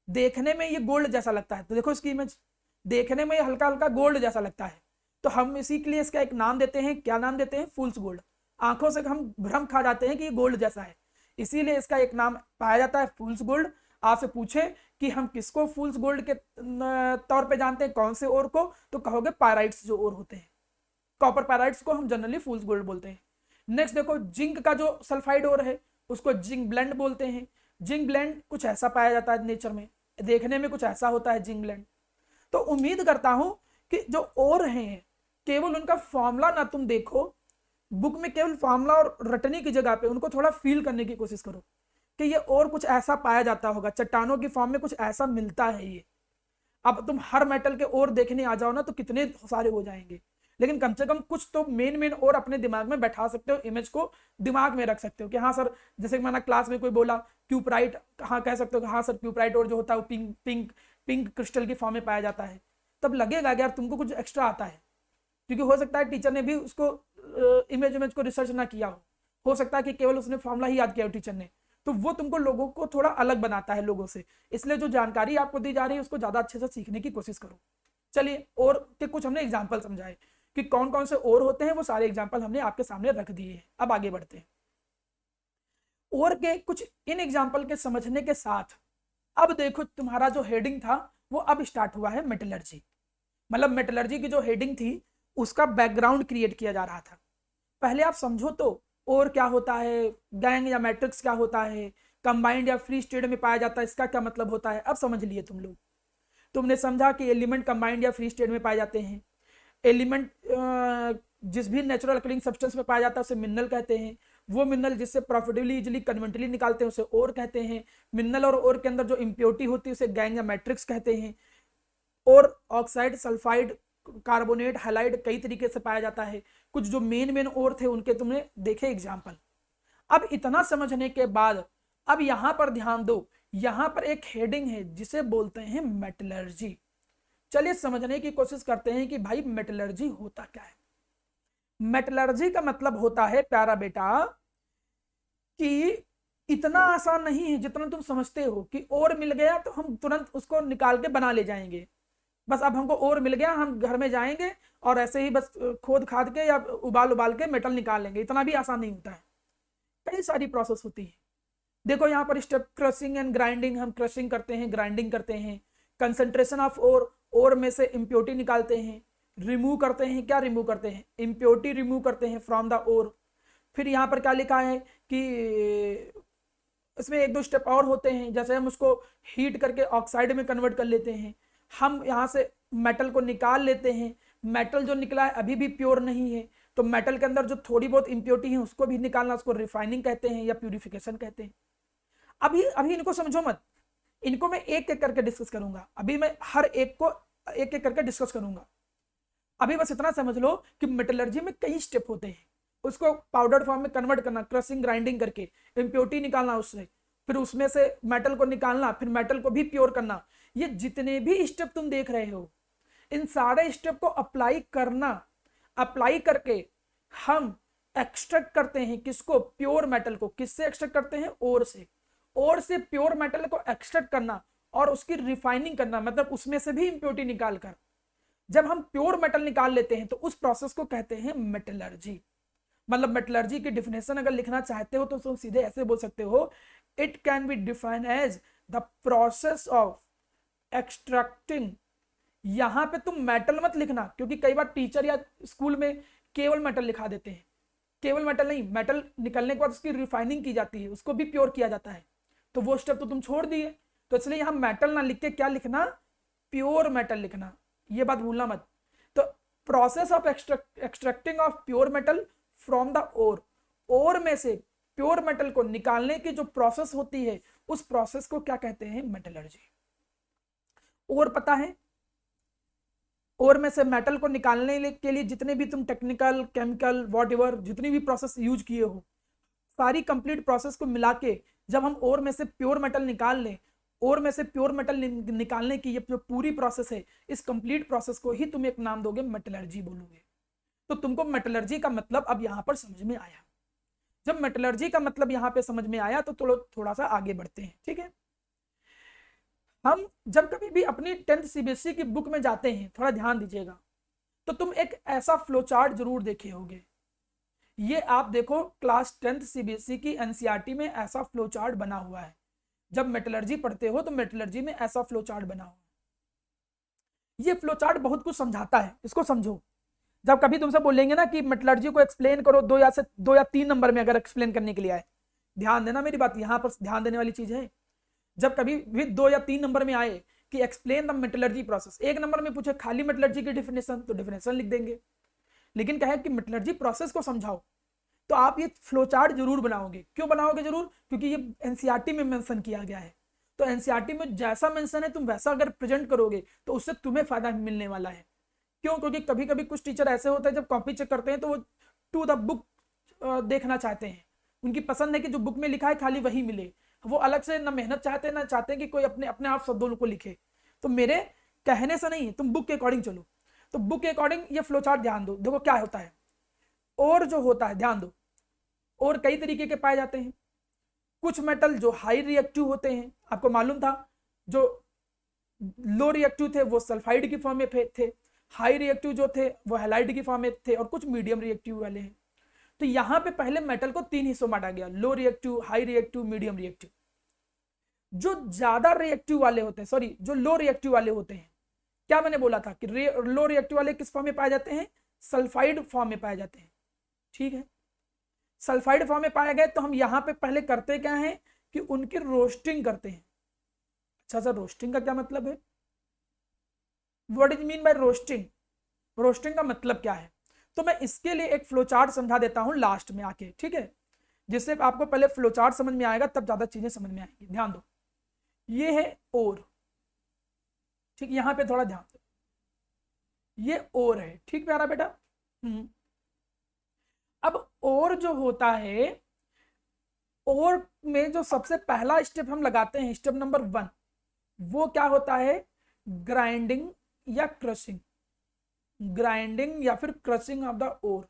देखने में ये गोल्ड जैसा लगता है, तो देखो इसकी इमेज देखने में हल्का हल्का गोल्ड जैसा लगता है, तो हम इसी के लिए इसका एक नाम देते हैं। क्या नाम देते हैं, फूल्स गोल्ड। आंखों से हम भ्रम खा जाते हैं कि ये गोल्ड जैसा है, इसीलिए इसका एक नाम पाया जाता है फूल्स गोल्ड। आपसे पूछे कि हम किसको फूल्स गोल्ड के तौर पे जानते हैं, कौन से ओर को, तो कहोगे पायराइड्स जो ओर होते हैं। कॉपर पायराइड्स को हम जनरली फूल्स गोल्ड बोलते हैं। नेक्स्ट देखो जिंक का जो सल्फाइड ओर है उसको जिंक ब्लेंड बोलते हैं। जिंक ब्लेंड कुछ ऐसा पाया जाता है नेचर में, देखने में कुछ ऐसा होता है जिंक ब्लेंड। तो उम्मीद करता हूं कि जो ओर हैं केवल उनका फॉर्मूला ना तुम देखो बुक में, केवल फॉर्मूला और रटने की जगह पे उनको थोड़ा फील करने की कोशिश करो कि ये और कुछ ऐसा पाया जाता होगा, चट्टानों की फॉर्म में कुछ ऐसा मिलता है ये। अब तुम हर मेटल के और देखने आ जाओ ना तो कितने सारे हो जाएंगे, लेकिन कम से कम कुछ तो मेन और अपने दिमाग में बैठा सकते हो, इमेज को दिमाग में रख सकते हो कि हाँ सर, जैसे कि मैंने क्लास में कोई बोला क्यूपराइट, हाँ कह सकते हो कि हाँ सर क्यूपराइट और जो होता है वो पिंक पिंक पिंक क्रिस्टल की फॉर्म में पाया जाता है। तब लगेगा कि यार तुमको कुछ एक्स्ट्रा आता है, क्योंकि हो सकता है टीचर ने भी उसको इमेज को रिसर्च ना किया हो सकता है कि केवल उसने फॉर्मूला ही याद किया हो टीचर ने। तो वो तुमको लोगों को थोड़ा अलग बनाता है लोगों से, इसलिए जो जानकारी आपको दी जा रही है उसको ज्यादा अच्छे से सीखने की कोशिश करो। चलिए, और के कुछ हमने एग्जाम्पल समझाए कि कौन कौन से और होते हैं, वो सारे एग्जाम्पल हमने आपके सामने रख दिए हैं। अब आगे बढ़ते हैं। और के कुछ इन एग्जाम्पल के समझने के साथ अब देखो तुम्हारा जो हेडिंग था वो अब स्टार्ट हुआ है मेटलर्जी। मतलब मेटलर्जी की जो हेडिंग थी उसका बैकग्राउंड क्रिएट किया जा रहा था। पहले आप समझो तो और क्या होता है, गैंग या मैट्रिक्स क्या होता है, कंबाइंड या फ्री स्टेट में पाया जाता है, इसका क्या मतलब होता है। अब समझ लिए तुम लोग। तुमने समझा कि एलिमेंट कंबाइंड या फ्री स्टेट में पाए जाते हैं। एलिमेंट जिस भी नेचुरल अकरिंग सब्सटेंस में पाया जाता है उसे मिनरल कहते हैं। वो मिनरल जिससे प्रॉफिटेबली इजिली कन्वेंटली निकालते हैं उसे ओर कहते हैं। मिनरल और ओर के अंदर जो इम्प्योरिटी होती है उसे गैंग या मैट्रिक्स कहते हैं। और ऑक्साइड, सल्फाइड, कार्बोनेट, हैलाइड कई तरीके से पाया जाता है। कुछ जो मेन और थे उनके तुमने देखे एग्जाम्पल। अब इतना समझने के बाद अब यहां पर ध्यान दो, यहां पर एक हेडिंग है जिसे बोलते हैं मेटलर्जी। चलिए समझने की कोशिश करते हैं कि भाई मेटलर्जी होता क्या है। मेटलर्जी का मतलब होता है प्यारा बेटा कि इतना आसान नहीं है जितना तुम समझते हो कि और मिल गया तो हम तुरंत उसको निकाल के बना ले जाएंगे। बस अब हमको और मिल गया, हम घर में जाएंगे और ऐसे ही बस खोद खाद के या उबाल उबाल के मेटल निकाल लेंगे। इतना भी आसान नहीं होता है, कई सारी प्रोसेस होती है। देखो यहाँ पर स्टेप क्रशिंग एंड ग्राइंडिंग, हम क्रशिंग करते हैं, ग्राइंडिंग करते हैं। कंसंट्रेशन ऑफ ओर में से इम्प्योरिटी निकालते हैं। रिमूव करते हैं, क्या रिमूव करते हैं, इम्प्योरिटी रिमूव करते हैं फ्रॉम द ओर। फिर यहाँ पर क्या लिखा है कि इसमें एक दो स्टेप और होते हैं, जैसे हम उसको हीट करके ऑक्साइड में कन्वर्ट कर लेते हैं। हम यहाँ से मेटल को निकाल लेते हैं। मेटल जो निकला है अभी भी प्योर नहीं है, तो मेटल के अंदर जो थोड़ी बहुत इम्प्योरिटी है उसको भी निकालना, उसको रिफाइनिंग कहते हैं या प्यूरिफिकेशन कहते हैं। अभी अभी इनको समझो मत, इनको मैं एक एक करके डिस्कस करूंगा। अभी मैं हर एक को एक एक करके डिस्कस करूंगा। अभी बस इतना समझ लो कि मेटलर्जी में कई स्टेप होते हैं। उसको पाउडर फॉर्म में कन्वर्ट करना, क्रशिंग ग्राइंडिंग करके इम्प्योरिटी निकालना उससे, फिर उसमें से मेटल को निकालना, फिर मेटल को भी प्योर करना। ये जितने भी स्टेप तुम देख रहे हो इन सारे स्टेप को अप्लाई करना, अप्लाई करके हम एक्सट्रैक्ट करते हैं किसको, प्योर मेटल को। किससे एक्सट्रैक्ट करते हैं, ओर से। ओर से प्योर मेटल को एक्सट्रैक्ट करना और उसकी रिफाइनिंग करना, मतलब उसमें से भी इंप्योरिटी निकालकर जब हम प्योर मेटल निकाल लेते हैं तो उस प्रोसेस को कहते हैं मेटलर्जी। मतलब मेटलर्जी की डिफिनेशन अगर लिखना चाहते हो तो तुम सीधे ऐसे बोल सकते हो, it can be defined as the process of extracting. यहां पे तुम मेटल मत लिखना, क्योंकि कई बार टीचर या स्कूल में केवल मेटल लिखा देते हैं। केवल मेटल नहीं, मेटल निकलने के बाद उसकी रिफाइनिंग की जाती है, उसको भी प्योर किया जाता है, तो वो स्टेप तो तुम छोड़ दिए। तो इसलिए यहां मेटल ना लिख के क्या लिखना, प्योर मेटल लिखना। ये बात भूलना मत। तो process of extracting of pure metal from the ore, ore में से प्योर मेटल को निकालने की जो प्रोसेस होती है उस प्रोसेस को क्या कहते हैं, मेटलर्जी। और पता है, और में से मेटल को निकालने के लिए जितने भी तुम टेक्निकल, केमिकल, वॉट जितनी भी प्रोसेस यूज किए हो, सारी कंप्लीट प्रोसेस को मिला के जब हम और में से प्योर मेटल निकाल लें, और में से प्योर मेटल निकालने की ये जो पूरी प्रोसेस है, इस कंप्लीट प्रोसेस को ही तुम एक नाम दोगे, मेटलर्जी बोलोगे। तो तुमको मेटलर्जी का मतलब अब यहां पर समझ में आया। जब मेटलर्जी का मतलब यहां पे समझ में आया तो थोड़ा सा आगे बढ़ते हैं, ठीक है। हम जब कभी भी अपनी 10th सीबीएसई की बुक में जाते हैं, थोड़ा ध्यान दीजिएगा, तो तुम एक ऐसा फ्लो चार्ट जरूर देखे होंगे। ये आप देखो, क्लास 10th सीबीएसई की एनसीईआरटी में ऐसा फ्लो चार्ट बना हुआ है। जब मेटलर्जी पढ़ते हो तो मेटलर्जी में ऐसा फ्लो चार्ट बना हुआ है। ये फ्लो चार्ट बहुत कुछ समझाता है, इसको समझो। जब कभी तुमसे बोलेंगे ना कि मेटलर्जी को एक्सप्लेन करो 2 या 3 नंबर में, अगर एक्सप्लेन करने के लिए आए, ध्यान देना मेरी बात, यहां पर ध्यान देने वाली चीज है। जब कभी भी 2 या 3 नंबर में आए कि explain the metallurgy process, 1 number में पूछे खाली मेटलर्जी की डिफिनेशन, तो डिफिनेशन लिख देंगे। लेकिन कहे कि मेटलर्जी प्रोसेस को समझाओ, तो आप ये फ्लो चार्ट जरूर बनाओगे। क्यों बनाओगे जरूर, क्योंकि ये एनसीईआरटी में मेंशन किया गया है। तो एनसीईआरटी में जैसा मेंशन है तुम वैसा अगर प्रेजेंट करोगे तो उससे तुम्हें फायदा मिलने वाला है। क्यों? क्योंकि कभी कभी कुछ टीचर ऐसे होते हैं जब कॉपी चेक करते हैं तो वो टू द बुक देखना चाहते हैं, उनकी पसंद है कि जो बुक में लिखा है खाली वही मिले, वो अलग से ना मेहनत चाहते हैं ना चाहते हैं कि कोई अपने अपने आप शब्दों को लिखे। तो मेरे कहने से नहीं है, तुम बुक के अकॉर्डिंग चलो। तो बुक के अकॉर्डिंग ये फ्लो चार्ट ध्यान दो, देखो क्या होता है। और जो होता है ध्यान दो, और कई तरीके के पाए जाते हैं। कुछ मेटल जो हाई रिएक्टिव होते हैं, आपको मालूम था, जो लो रिएक्टिव थे वो सल्फाइड की फॉर्म में थे, हाई रिएक्टिव जो थे वो हैलाइड की फॉर्म में थे, और कुछ मीडियम रिएक्टिव वाले हैं। तो यहां पे पहले मेटल को 3 हिस्सों में बांटा गया, low reactive, high reactive, medium reactive. जो ज्यादा रिएक्टिव वाले होते हैं, सॉरी जो लो रिएक्टिव वाले होते हैं, क्या मैंने बोला था कि लो रिएक्टिव वाले किस फॉर्म में पाए जाते हैं? सल्फाइड फॉर्म में पाए जाते हैं। ठीक है, सल्फाइड फॉर्म में पाए गए तो हम यहां पे पहले करते क्या है कि उनकी रोस्टिंग करते हैं। अच्छा सर, रोस्टिंग का क्या मतलब है? What is mean by roasting? Roasting का मतलब क्या है? तो मैं इसके लिए एक फ्लो चार्ट समझा देता हूं लास्ट में आके, ठीक है, जिससे आपको पहले फ्लो चार्ट समझ में आएगा तब ज्यादा चीजें समझ में आएंगी। ध्यान दो, ये है ओर, ठीक, यहां पे थोड़ा ध्यान दो, ये ओर है, ठीक प्यारा बेटा। अब ओर जो होता है, ओर में जो सबसे पहला स्टेप हम लगाते हैं, स्टेप नंबर 1, वो क्या होता है? ग्राइंडिंग या क्रशिंग। ग्राइंडिंग या फिर क्रशिंग ऑफ द ओर।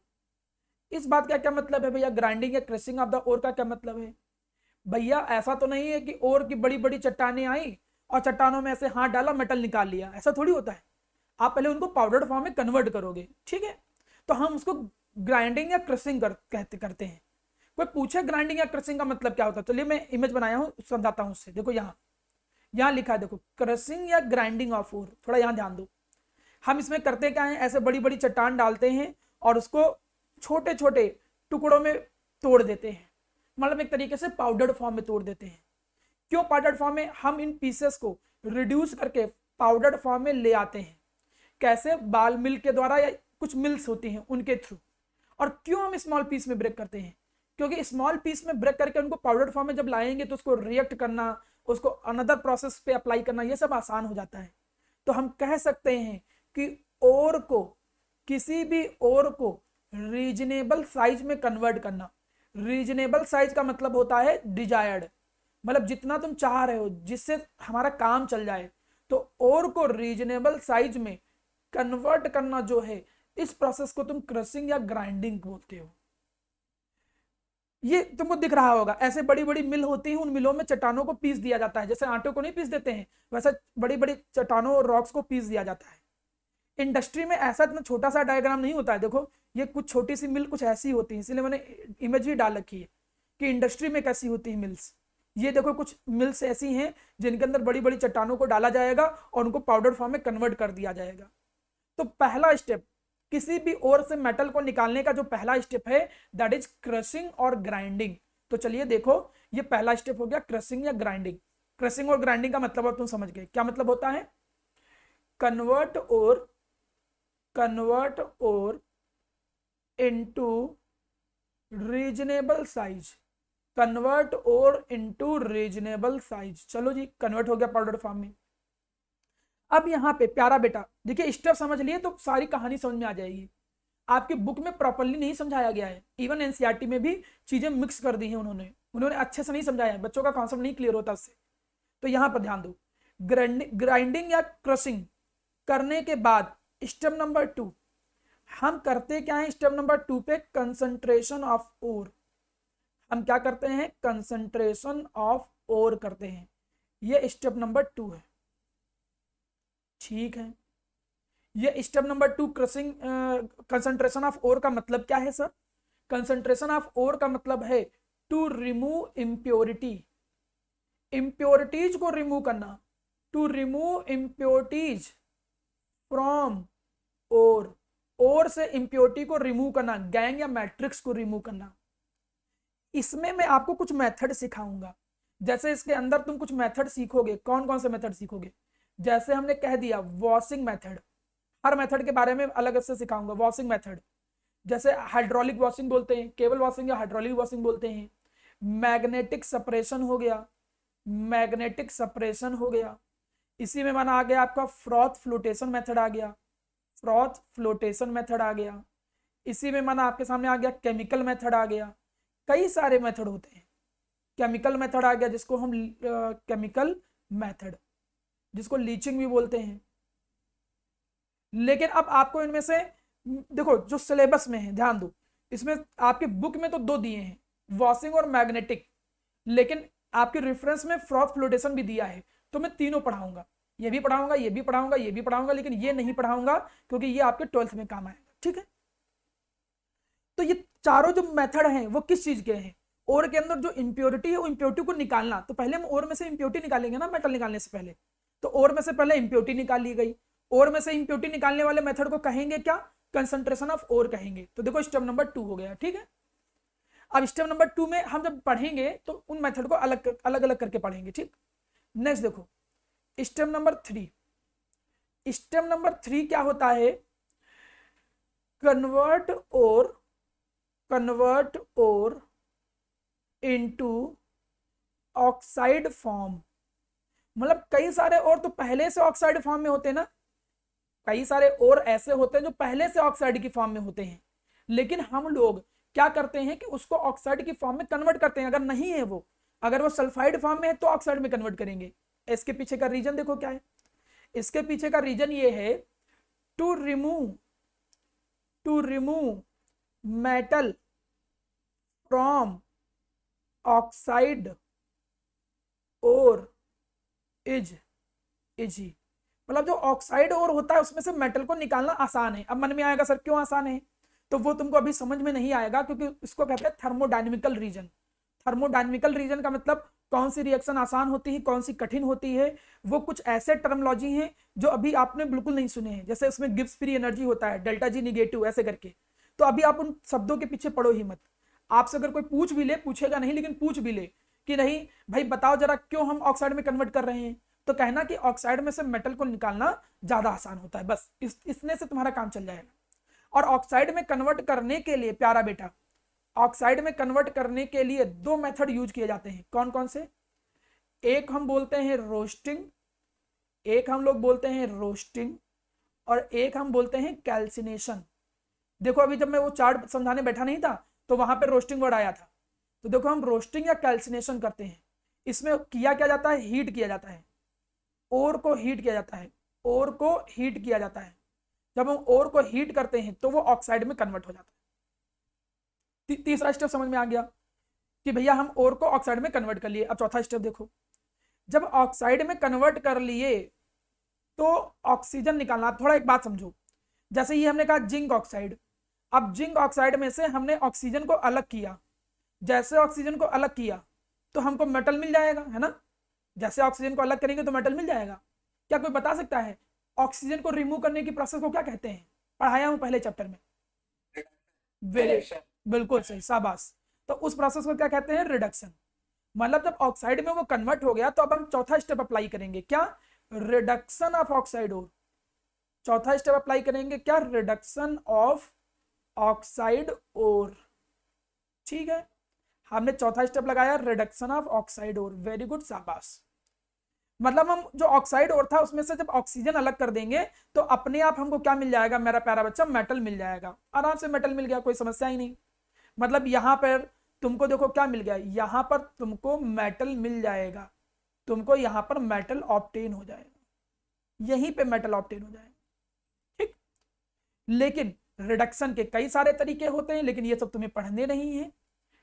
इस बात का क्या मतलब है भैया? ग्राइंडिंग या क्रशिंग ऑफ द ओर का क्या मतलब है? भैया ऐसा तो नहीं है कि ओर की बड़ी बड़ी चट्टानें आई और चट्टानों में ऐसे हाथ डाला मेटल निकाल लिया, ऐसा थोड़ी होता है। आप पहले उनको पाउडर्ड फॉर्म में कन्वर्ट करोगे, ठीक है, तो हम उसको ग्राइंडिंग या क्रशिंग करते हैं। कोई पूछे ग्राइंडिंग या क्रशिंग का मतलब क्या होता है? चलिए मैं इमेज बनाया हूं, समझाता हूं उससे। देखो यहाँ लिखा है, देखो, क्रशिंग या ग्राइंडिंग ऑफ ओर। थोड़ा यहाँ ध्यान दो, हम इसमें करते क्या है, ऐसे बड़ी बड़ी चट्टान डालते हैं और उसको छोटे छोटे टुकड़ों में तोड़ देते हैं, मतलब एक तरीके से पाउडर्ड फॉर्म में तोड़ देते हैं। क्यों पाउडर्ड फॉर्म में? हम इन पीसेस को रिड्यूस करके पाउडर्ड फॉर्म में ले आते हैं। कैसे? बाल मिल के द्वारा या कुछ मिल्स होती हैं उनके थ्रू। और क्यों हम स्मॉल पीस में ब्रेक करते हैं? क्योंकि स्मॉल पीस में ब्रेक करके उनको पाउडर फॉर्म में जब लाएंगे तो उसको रिएक्ट करना, उसको अनदर प्रोसेस पे अप्लाई करना, ये सब आसान हो जाता है। तो हम कह सकते हैं कि ओर को, किसी भी ओर को रीजनेबल साइज में कन्वर्ट करना। रीजनेबल साइज का मतलब होता है डिजायर्ड, मतलब जितना तुम चाह रहे हो, जिससे हमारा काम चल जाए। तो ओर को रीजनेबल साइज में कन्वर्ट करना जो है, इस प्रोसेस को तुम क्रशिंग या ग्राइंडिंग बोलते हो। ये तुमको दिख रहा होगा, ऐसे बड़ी बड़ी मिल होती है, उन मिलों में चट्टानों को पीस दिया जाता है, जैसे आटे को नहीं पीस देते हैं, वैसे बड़ी बड़ी चट्टानों और रॉक्स को पीस दिया जाता है। इंडस्ट्री में ऐसा इतना छोटा सा डायग्राम नहीं होता है, देखो ये कुछ छोटी सी मिल कुछ ऐसी होती है, इसलिए मैंने इमेज भी डाल रखी है कि इंडस्ट्री में कैसी होती है मिल्स। ये देखो कुछ मिल्स ऐसी हैं जिनके अंदर बड़ी बड़ी चट्टानों को डाला जाएगा और उनको पाउडर फॉर्म में कन्वर्ट कर दिया जाएगा। तो पहला स्टेप, किसी भी ओर से मेटल को निकालने का जो पहला स्टेप है, दैट इज क्रशिंग और ग्राइंडिंग। तो चलिए देखो, ये पहला स्टेप हो गया क्रशिंग या ग्राइंडिंग। क्रशिंग और ग्राइंडिंग का मतलब तुम समझ गए, क्या मतलब होता है? कन्वर्ट और इनटू रीजनेबल साइज, कन्वर्ट और इनटू रीजनेबल साइज। चलो जी, कन्वर्ट हो गया पाउडर फॉर्म में। अब यहाँ पे प्यारा बेटा देखिए, स्टेप समझ लिए तो सारी कहानी समझ में आ जाएगी। आपकी बुक में प्रॉपरली नहीं समझाया गया है, इवन एनसीईआरटी में भी चीजें मिक्स कर दी हैं उन्होंने अच्छे से नहीं समझाया है, बच्चों का कॉन्सेप्ट नहीं क्लियर होता उससे। तो यहाँ पर ध्यान दो, ग्राइंडिंग या क्रशिंग करने के बाद स्टेप नंबर 2, हम करते क्या है स्टेप नंबर 2 पे? Concentration of ore. हम क्या करते हैं? कंसंट्रेशन ऑफ ओर करते हैं। ये स्टेप नंबर 2 है, ठीक है। ये step number 2 crushing, concentration of ore का मतलब क्या है सर? कंसंट्रेशन ऑफ ओर का मतलब है टू रिमूव इम्प्योरिटी, इम्प्योरिटीज को रिमूव करना, टू रिमूव इम्प्योरिटीज फ्रॉम ओर, ओर से इम्प्योरिटी को रिमूव करना, गैंग या मैट्रिक्स को रिमूव करना। इसमें मैं आपको कुछ मेथड सिखाऊंगा, जैसे इसके अंदर तुम कुछ मेथड सीखोगे। कौन कौन से मेथड सीखोगे? जैसे हमने कह दिया वॉशिंग मेथड, हर मेथड के बारे में अलग से सिखाऊंगा। वॉशिंग मेथड, जैसे हाइड्रोलिक वॉशिंग बोलते हैं, केबल वॉशिंग या हाइड्रोलिक वॉशिंग बोलते हैं। मैग्नेटिक सेपरेशन हो गया, मैग्नेटिक सेपरेशन हो गया। इसी में माना आ गया आपका फ्रॉथ फ्लोटेशन मेथड आ गया, फ्रॉथ फ्लोटेशन मेथड आ गया, इसी में माना आपके सामने आ गया केमिकल मेथड आ गया, कई सारे मेथड होते हैं। केमिकल मेथड आ गया जिसको हम केमिकल मेथड, जिसको लीचिंग भी बोलते हैं। लेकिन अब आपको इनमें से देखो जो सिलेबस में है ध्यान दो, इसमें आपके बुक में तो दो दिए हैं, वॉशिंग और मैग्नेटिक, लेकिन आपके रेफरेंस में फ्रॉथ फ्लोटेशन भी दिया है। तो मैं तीनों पढ़ाऊंगा, ये भी पढ़ाऊंगा, ये भी पढ़ाऊंगा, ये भी पढ़ाऊंगा, लेकिन ये नहीं पढ़ाऊंगा क्योंकि ये आपके 12th में काम आएगा। ठीक है, तो ये चारों जो मेथड हैं वो किस चीज के हैं? ओर के अंदर जो इंप्योरिटी है वो इंप्योरिटी को निकालना। तो पहले हम ओर में से इंप्योरिटी निकालेंगे ना मेटल निकालने से पहले, तो ओर में से पहले इंप्योरिटी निकाल ली गई। ओर में से इंप्योरिटी निकालने वाले मेथड को कहेंगे क्या? कंसंट्रेशन ऑफ ओर कहेंगे। तो देखो स्टेप नंबर 2 हो गया। ठीक है, अब स्टेप नंबर 2 में हम जब पढ़ेंगे तो उन मेथड को अलग अलग अलग करके पढ़ेंगे। ठीक, नेक्स्ट देखो स्टेप नंबर 3। स्टेप नंबर 3 क्या होता है? Convert ore into oxide form. मतलब कई सारे और तो पहले से ऑक्साइड फॉर्म में होते हैं ना, कई सारे और ऐसे होते हैं जो पहले से ऑक्साइड की फॉर्म में होते हैं, लेकिन हम लोग क्या करते हैं कि उसको ऑक्साइड की फॉर्म में कन्वर्ट करते हैं। अगर नहीं है वो, अगर वो सल्फाइड फॉर्म में है तो ऑक्साइड में कन्वर्ट करेंगे। इसके पीछे का रीजन देखो क्या है। इसके पीछे का रीजन ये है to remove metal from oxide ore is easy. मतलब जो ऑक्साइड और होता है उसमें से मेटल को निकालना आसान है। अब मन में आएगा सर क्यों आसान है? तो वो तुमको अभी समझ में नहीं आएगा, क्योंकि इसको कहते हैं थर्मोडायनेमिकल रीजन। थर्मोडायनेमिकल रीजन का मतलब कौन सी रिएक्शन आसान होती है, कौन सी कठिन होती है, वो कुछ ऐसे टर्मोलॉजी हैं जो अभी आपने बिल्कुल नहीं सुने हैं। जैसे उसमें गिब्स फ्री एनर्जी होता है, डेल्टा जी निगेटिव, ऐसे करके। तो अभी आप उन शब्दों के पीछे पड़ो ही मत। आपसे अगर कोई पूछ भी ले, पूछेगा नहीं लेकिन पूछ भी ले कि नहीं भाई बताओ जरा क्यों हम ऑक्साइड में कन्वर्ट कर रहे हैं, तो कहना कि ऑक्साइड में से मेटल को निकालना ज्यादा आसान होता है। बस इसने से तुम्हारा काम चल जाएगा। और ऑक्साइड में कन्वर्ट करने के लिए प्यारा बेटा, ऑक्साइड में कन्वर्ट करने के लिए दो मेथड यूज किए जाते हैं। कौन कौन से? एक हम बोलते हैं रोस्टिंग, और एक हम बोलते हैं कैल्सिनेशन। देखो अभी जब मैं वो चार्ट समझाने बैठा नहीं था तो वहां पे रोस्टिंग वर्ड आया था। तो देखो हम रोस्टिंग या कैल्सिनेशन करते हैं। इसमें किया क्या जाता है? हीट किया जाता है, ओर को हीट किया जाता है, ओर को हीट किया जाता है। जब हम ओर को हीट करते हैं तो वो ऑक्साइड में कन्वर्ट हो जाता है। तीसरा स्टेप समझ में आ गया कि भैया हम ओर को ऑक्साइड में कन्वर्ट कर लिए। अब चौथा स्टेप देखो, जब ऑक्साइड में कन्वर्ट कर लिए तो ऑक्सीजन निकालना। थोड़ा एक बात समझो, जैसे ये हमने कहा जिंक ऑक्साइड, अब जिंक ऑक्साइड में से हमने ऑक्सीजन को अलग किया। जैसे ऑक्सीजन को अलग किया तो हमको मेटल मिल जाएगा, है ना? जैसे ऑक्सीजन को अलग करेंगे तो मेटल मिल जाएगा। क्या कोई बता सकता है ऑक्सीजन को रिमूव करने की प्रोसेस को क्या कहते हैं? पढ़ाया हूं पहले चैप्टर में। वेरी, बिल्कुल सही, शाबाश। तो उस प्रोसेस को क्या कहते हैं? रिडक्शन। मतलब जब ऑक्साइड में वो कन्वर्ट हो गया तो अब हम चौथा स्टेप अप्लाई करेंगे। क्या? Reduction of oxide ore. चौथा स्टेप अप्लाई करेंगे क्या? Reduction of oxide ore. ठीक है, हमने चौथा स्टेप लगाया reduction of oxide ore. Very good, शाबाश। मतलब हम जो ऑक्साइड ओर था उसमें से जब ऑक्सीजन अलग कर देंगे तो अपने आप हमको क्या मिल जाएगा मेरा प्यारा बच्चा? मेटल मिल जाएगा। आराम से मेटल मिल गया, कोई समस्या ही नहीं। मतलब यहां पर तुमको देखो क्या मिल गया, यहां पर तुमको मेटल मिल जाएगा, तुमको यहां पर मेटल ऑब्टेन हो जाएगा, यहीं पे मेटल ऑब्टेन हो जाएगा। ठीक, लेकिन रिडक्शन के कई सारे तरीके होते हैं, लेकिन ये सब तुम्हें पढ़ने नहीं है।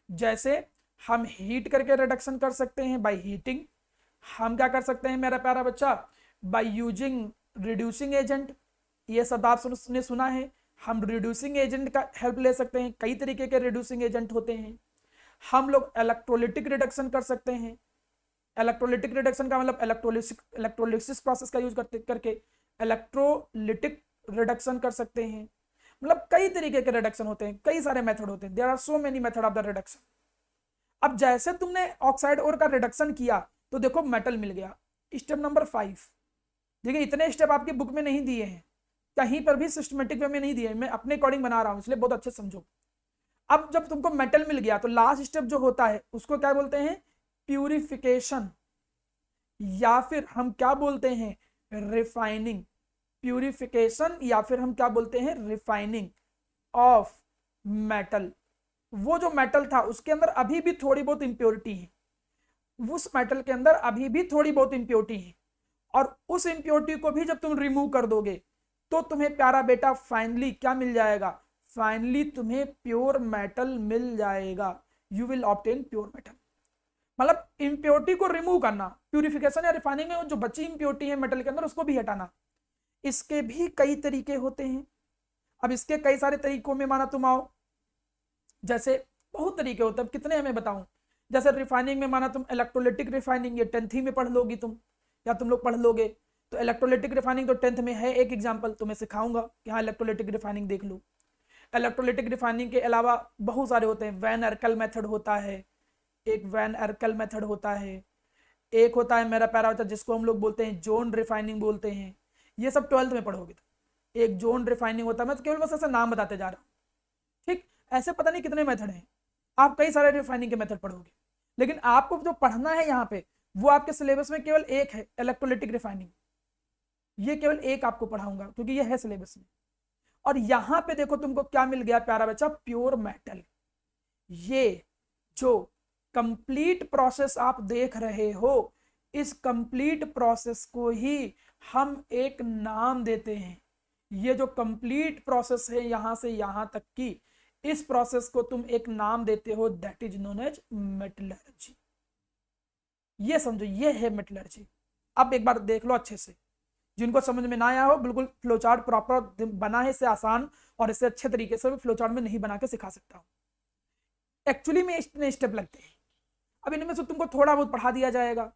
जैसे हम हीट करके रिडक्शन कर सकते हैं बाय हीटिंग। हम क्या कर सकते हैं मेरा प्यारा बच्चा? By using reducing agent. ये सब आपने सुना है। हम रिड्यूसिंग एजेंट का हेल्प ले सकते हैं, कई तरीके के रिड्यूसिंग एजेंट होते हैं। हम लोग इलेक्ट्रोलिटिक रिडक्शन कर सकते हैं। इलेक्ट्रोलिटिक रिडक्शन का मतलब इलेक्ट्रोलिसिस प्रोसेस का यूज करके इलेक्ट्रोलिटिक रिडक्शन कर सकते हैं। मतलब कई तरीके के रिडक्शन होते हैं, कई सारे मेथड होते हैं। There are so many method of the reduction. अब जैसे तुमने ऑक्साइड ओर का रिडक्शन किया तो देखो मेटल मिल गया। स्टेप नंबर 5, देखिए इतने स्टेप आपकी बुक में नहीं दिए हैं, कहीं पर भी सिस्टमेटिक वे में नहीं दिए, मैं अपने अकॉर्डिंग बना रहा हूं, इसलिए बहुत अच्छे समझो। अब जब तुमको मेटल मिल गया तो लास्ट स्टेप जो होता है उसको क्या बोलते हैं? प्यूरिफिकेशन, या फिर हम क्या बोलते हैं? रिफाइनिंग। प्यूरिफिकेशन या फिर हम क्या बोलते हैं रिफाइनिंग ऑफ मेटल। वो जो मेटल था उसके अंदर अभी भी थोड़ी बहुत इंप्योरिटी है, उस मेटल के अंदर अभी भी थोड़ी बहुत इंप्योरिटी है, और उस इंप्योरिटी को भी जब तुम रिमूव कर दोगे तो तुम्हें प्यारा बेटा फाइनली क्या मिल जाएगा, फाइनली तुम्हें प्योर मेटल मिल जाएगा। You will obtain pure metal. मतलब इंप्योरिटी को रिमूव करना, प्यूरिफिकेशन या रिफाइनिंग में जो बची इंप्योरिटी है मेटल के अंदर उसको भी हटाना। इसके भी कई तरीके होते हैं। अब इसके कई सारे तरीकों में माना तुम आओ, जैसे बहुत तरीके होते हैं, कितने हमें बताऊं। जैसे रिफाइनिंग में माना तुम इलेक्ट्रोलिटिक रिफाइनिंग, ये 10th में पढ़ लोगी तुम, या तुम लोग पढ़ लोगे। तो इलेक्ट्रोलिटिक रिफाइनिंग तो 10th में है, एक एग्जांपल तुम्हें सिखाऊंगा कि हाँ इलेक्ट्रोलिटिक रिफाइनिंग देख लो। इलेक्ट्रोलिटिक रिफाइनिंग के अलावा बहुत सारे होते हैं। वैन अर्कल मेथड होता है, एक वैन अर्कल मेथड होता है, एक होता है मेरा प्यारा बच्चा जिसको हम लोग बोलते हैं जोन रिफाइनिंग बोलते हैं। ये सब 12th में पढ़ोगे। तो एक जोन रिफाइनिंग होता है, मैं तो केवल बस ऐसा नाम बताते जा रहा हूँ, ठीक। ऐसे पता नहीं कितने मेथड हैं, आप कई सारे रिफाइनिंग के मेथड पढ़ोगे, लेकिन आपको जो पढ़ना है यहाँ पे वो आपके सिलेबस में केवल एक है, इलेक्ट्रोलिटिक रिफाइनिंग। ये केवल एक आपको पढ़ाऊंगा क्योंकि ये है सिलेबस में। और यहाँ पे देखो तुमको क्या मिल गया प्यारा बच्चा, प्योर मेटल। ये जो कंप्लीट प्रोसेस आप देख रहे हो, इस कंप्लीट प्रोसेस को ही हम एक नाम देते हैं। ये जो कंप्लीट प्रोसेस है यहां से यहां तक की, इस प्रोसेस को तुम एक नाम देते हो, that is known as metallurgy. ये समझो, ये है मेटलर्जी। अब एक बार देख लो अच्छे से, जिनको समझ में ना आया हो, बिल्कुल फ्लोचार्ट प्रॉपर बना है, इससे आसान और इससे अच्छे तरीके से फ्लोचार्ट में नहीं बना के सिखा सकता हूं। एक्चुअली में इतने स्टेप लगते हैं, अब इनमें से तुमको थोड़ा बहुत पढ़ा दिया जाएगा।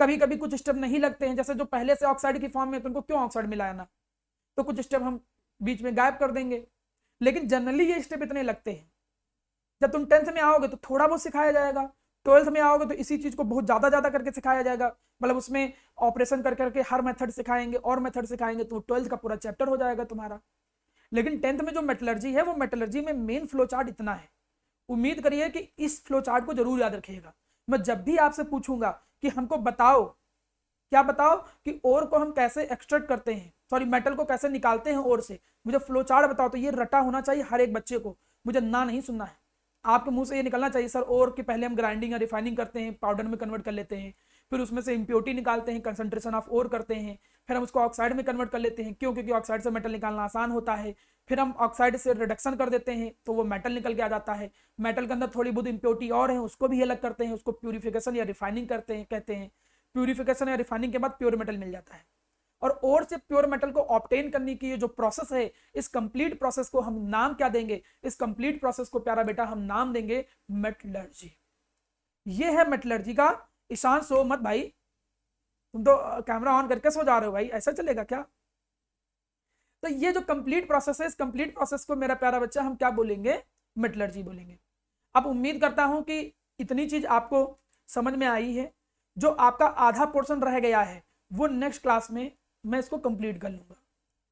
कभी कभी कुछ स्टेप नहीं लगते हैं, जैसे जो पहले से ऑक्साइड की फॉर्म में तुमको क्यों ऑक्साइड मिलाया ना, तो कुछ स्टेप हम बीच में गायब कर देंगे। लेकिन जनरली ये स्टेप इतने लगते हैं। जब तुम 10th में आओगे तो थोड़ा बहुत सिखाया जाएगा, 12th में आओगे तो इसी चीज को बहुत ज्यादा ज्यादा करके सिखाया जाएगा। मतलब उसमें ऑपरेशन कर करके हर मेथड सिखाएंगे और मेथड सिखाएंगे, तो 12th का पूरा चैप्टर हो जाएगा तुम्हारा। लेकिन 10th में जो मेटलर्जी है, वो मेटलर्जी में मेन फ्लो चार्ट इतना है। उम्मीद करिए कि इस फ्लो चार्ट को जरूर याद रखिएगा। मैं जब भी आपसे पूछूंगा कि हमको बताओ, क्या बताओ कि ओर को हम कैसे एक्सट्रैक्ट करते हैं, सॉरी मेटल को कैसे निकालते हैं ओर से, मुझे फ्लो चार्ट बताओ, तो ये रटा होना चाहिए हर एक बच्चे को। मुझे ना नहीं सुनना है, आपके मुंह से ये निकलना चाहिए सर ओर के पहले हम ग्राइंडिंग या रिफाइनिंग करते हैं, पाउडर में कन्वर्ट कर लेते हैं, फिर उसमें से इंप्योरिटी निकालते हैं, कंसंट्रेशन ऑफ ओर करते हैं, फिर हम उसको ऑक्साइड में कन्वर्ट कर लेते हैं, क्यों, क्योंकि ऑक्साइड से मेटल निकालना आसान होता है। फिर हम ऑक्साइड से रिडक्शन कर देते हैं तो वो मेटल निकल के आ जाता है। मेटल के अंदर थोड़ी बहुत इंप्योरिटी और है, उसको भी अलग करते हैं, उसको प्यूरिफिकेशन या रिफाइनिंग करते हैं, कहते हैं। प्यूरिफिकेशन या रिफाइनिंग के बाद प्योर मेटल मिल जाता है। और से प्योर मेटल को ऑब्टेन करने की ये जो प्रोसेस है, इस कंप्लीट प्रोसेस को हम नाम क्या देंगे, इस कंप्लीट प्रोसेस को प्यारा बेटा हम नाम देंगे मेटलर्जी। ये है मेटलर्जी का। ईशान सो मत भाई, तुम तो कैमरा ऑन करके सो जा रहे हो भाई, ऐसा चलेगा क्या। तो ये जो कंप्लीट प्रोसेस है, इस कंप्लीट प्रोसेस को मेरा प्यारा बच्चा हम क्या बोलेंगे, मेटलर्जी बोलेंगे। अब उम्मीद करता हूं कि इतनी चीज आपको समझ में आई है। जो आपका आधा पोर्शन रह गया है वो नेक्स्ट क्लास में मैं इसको कंप्लीट कर लूंगा।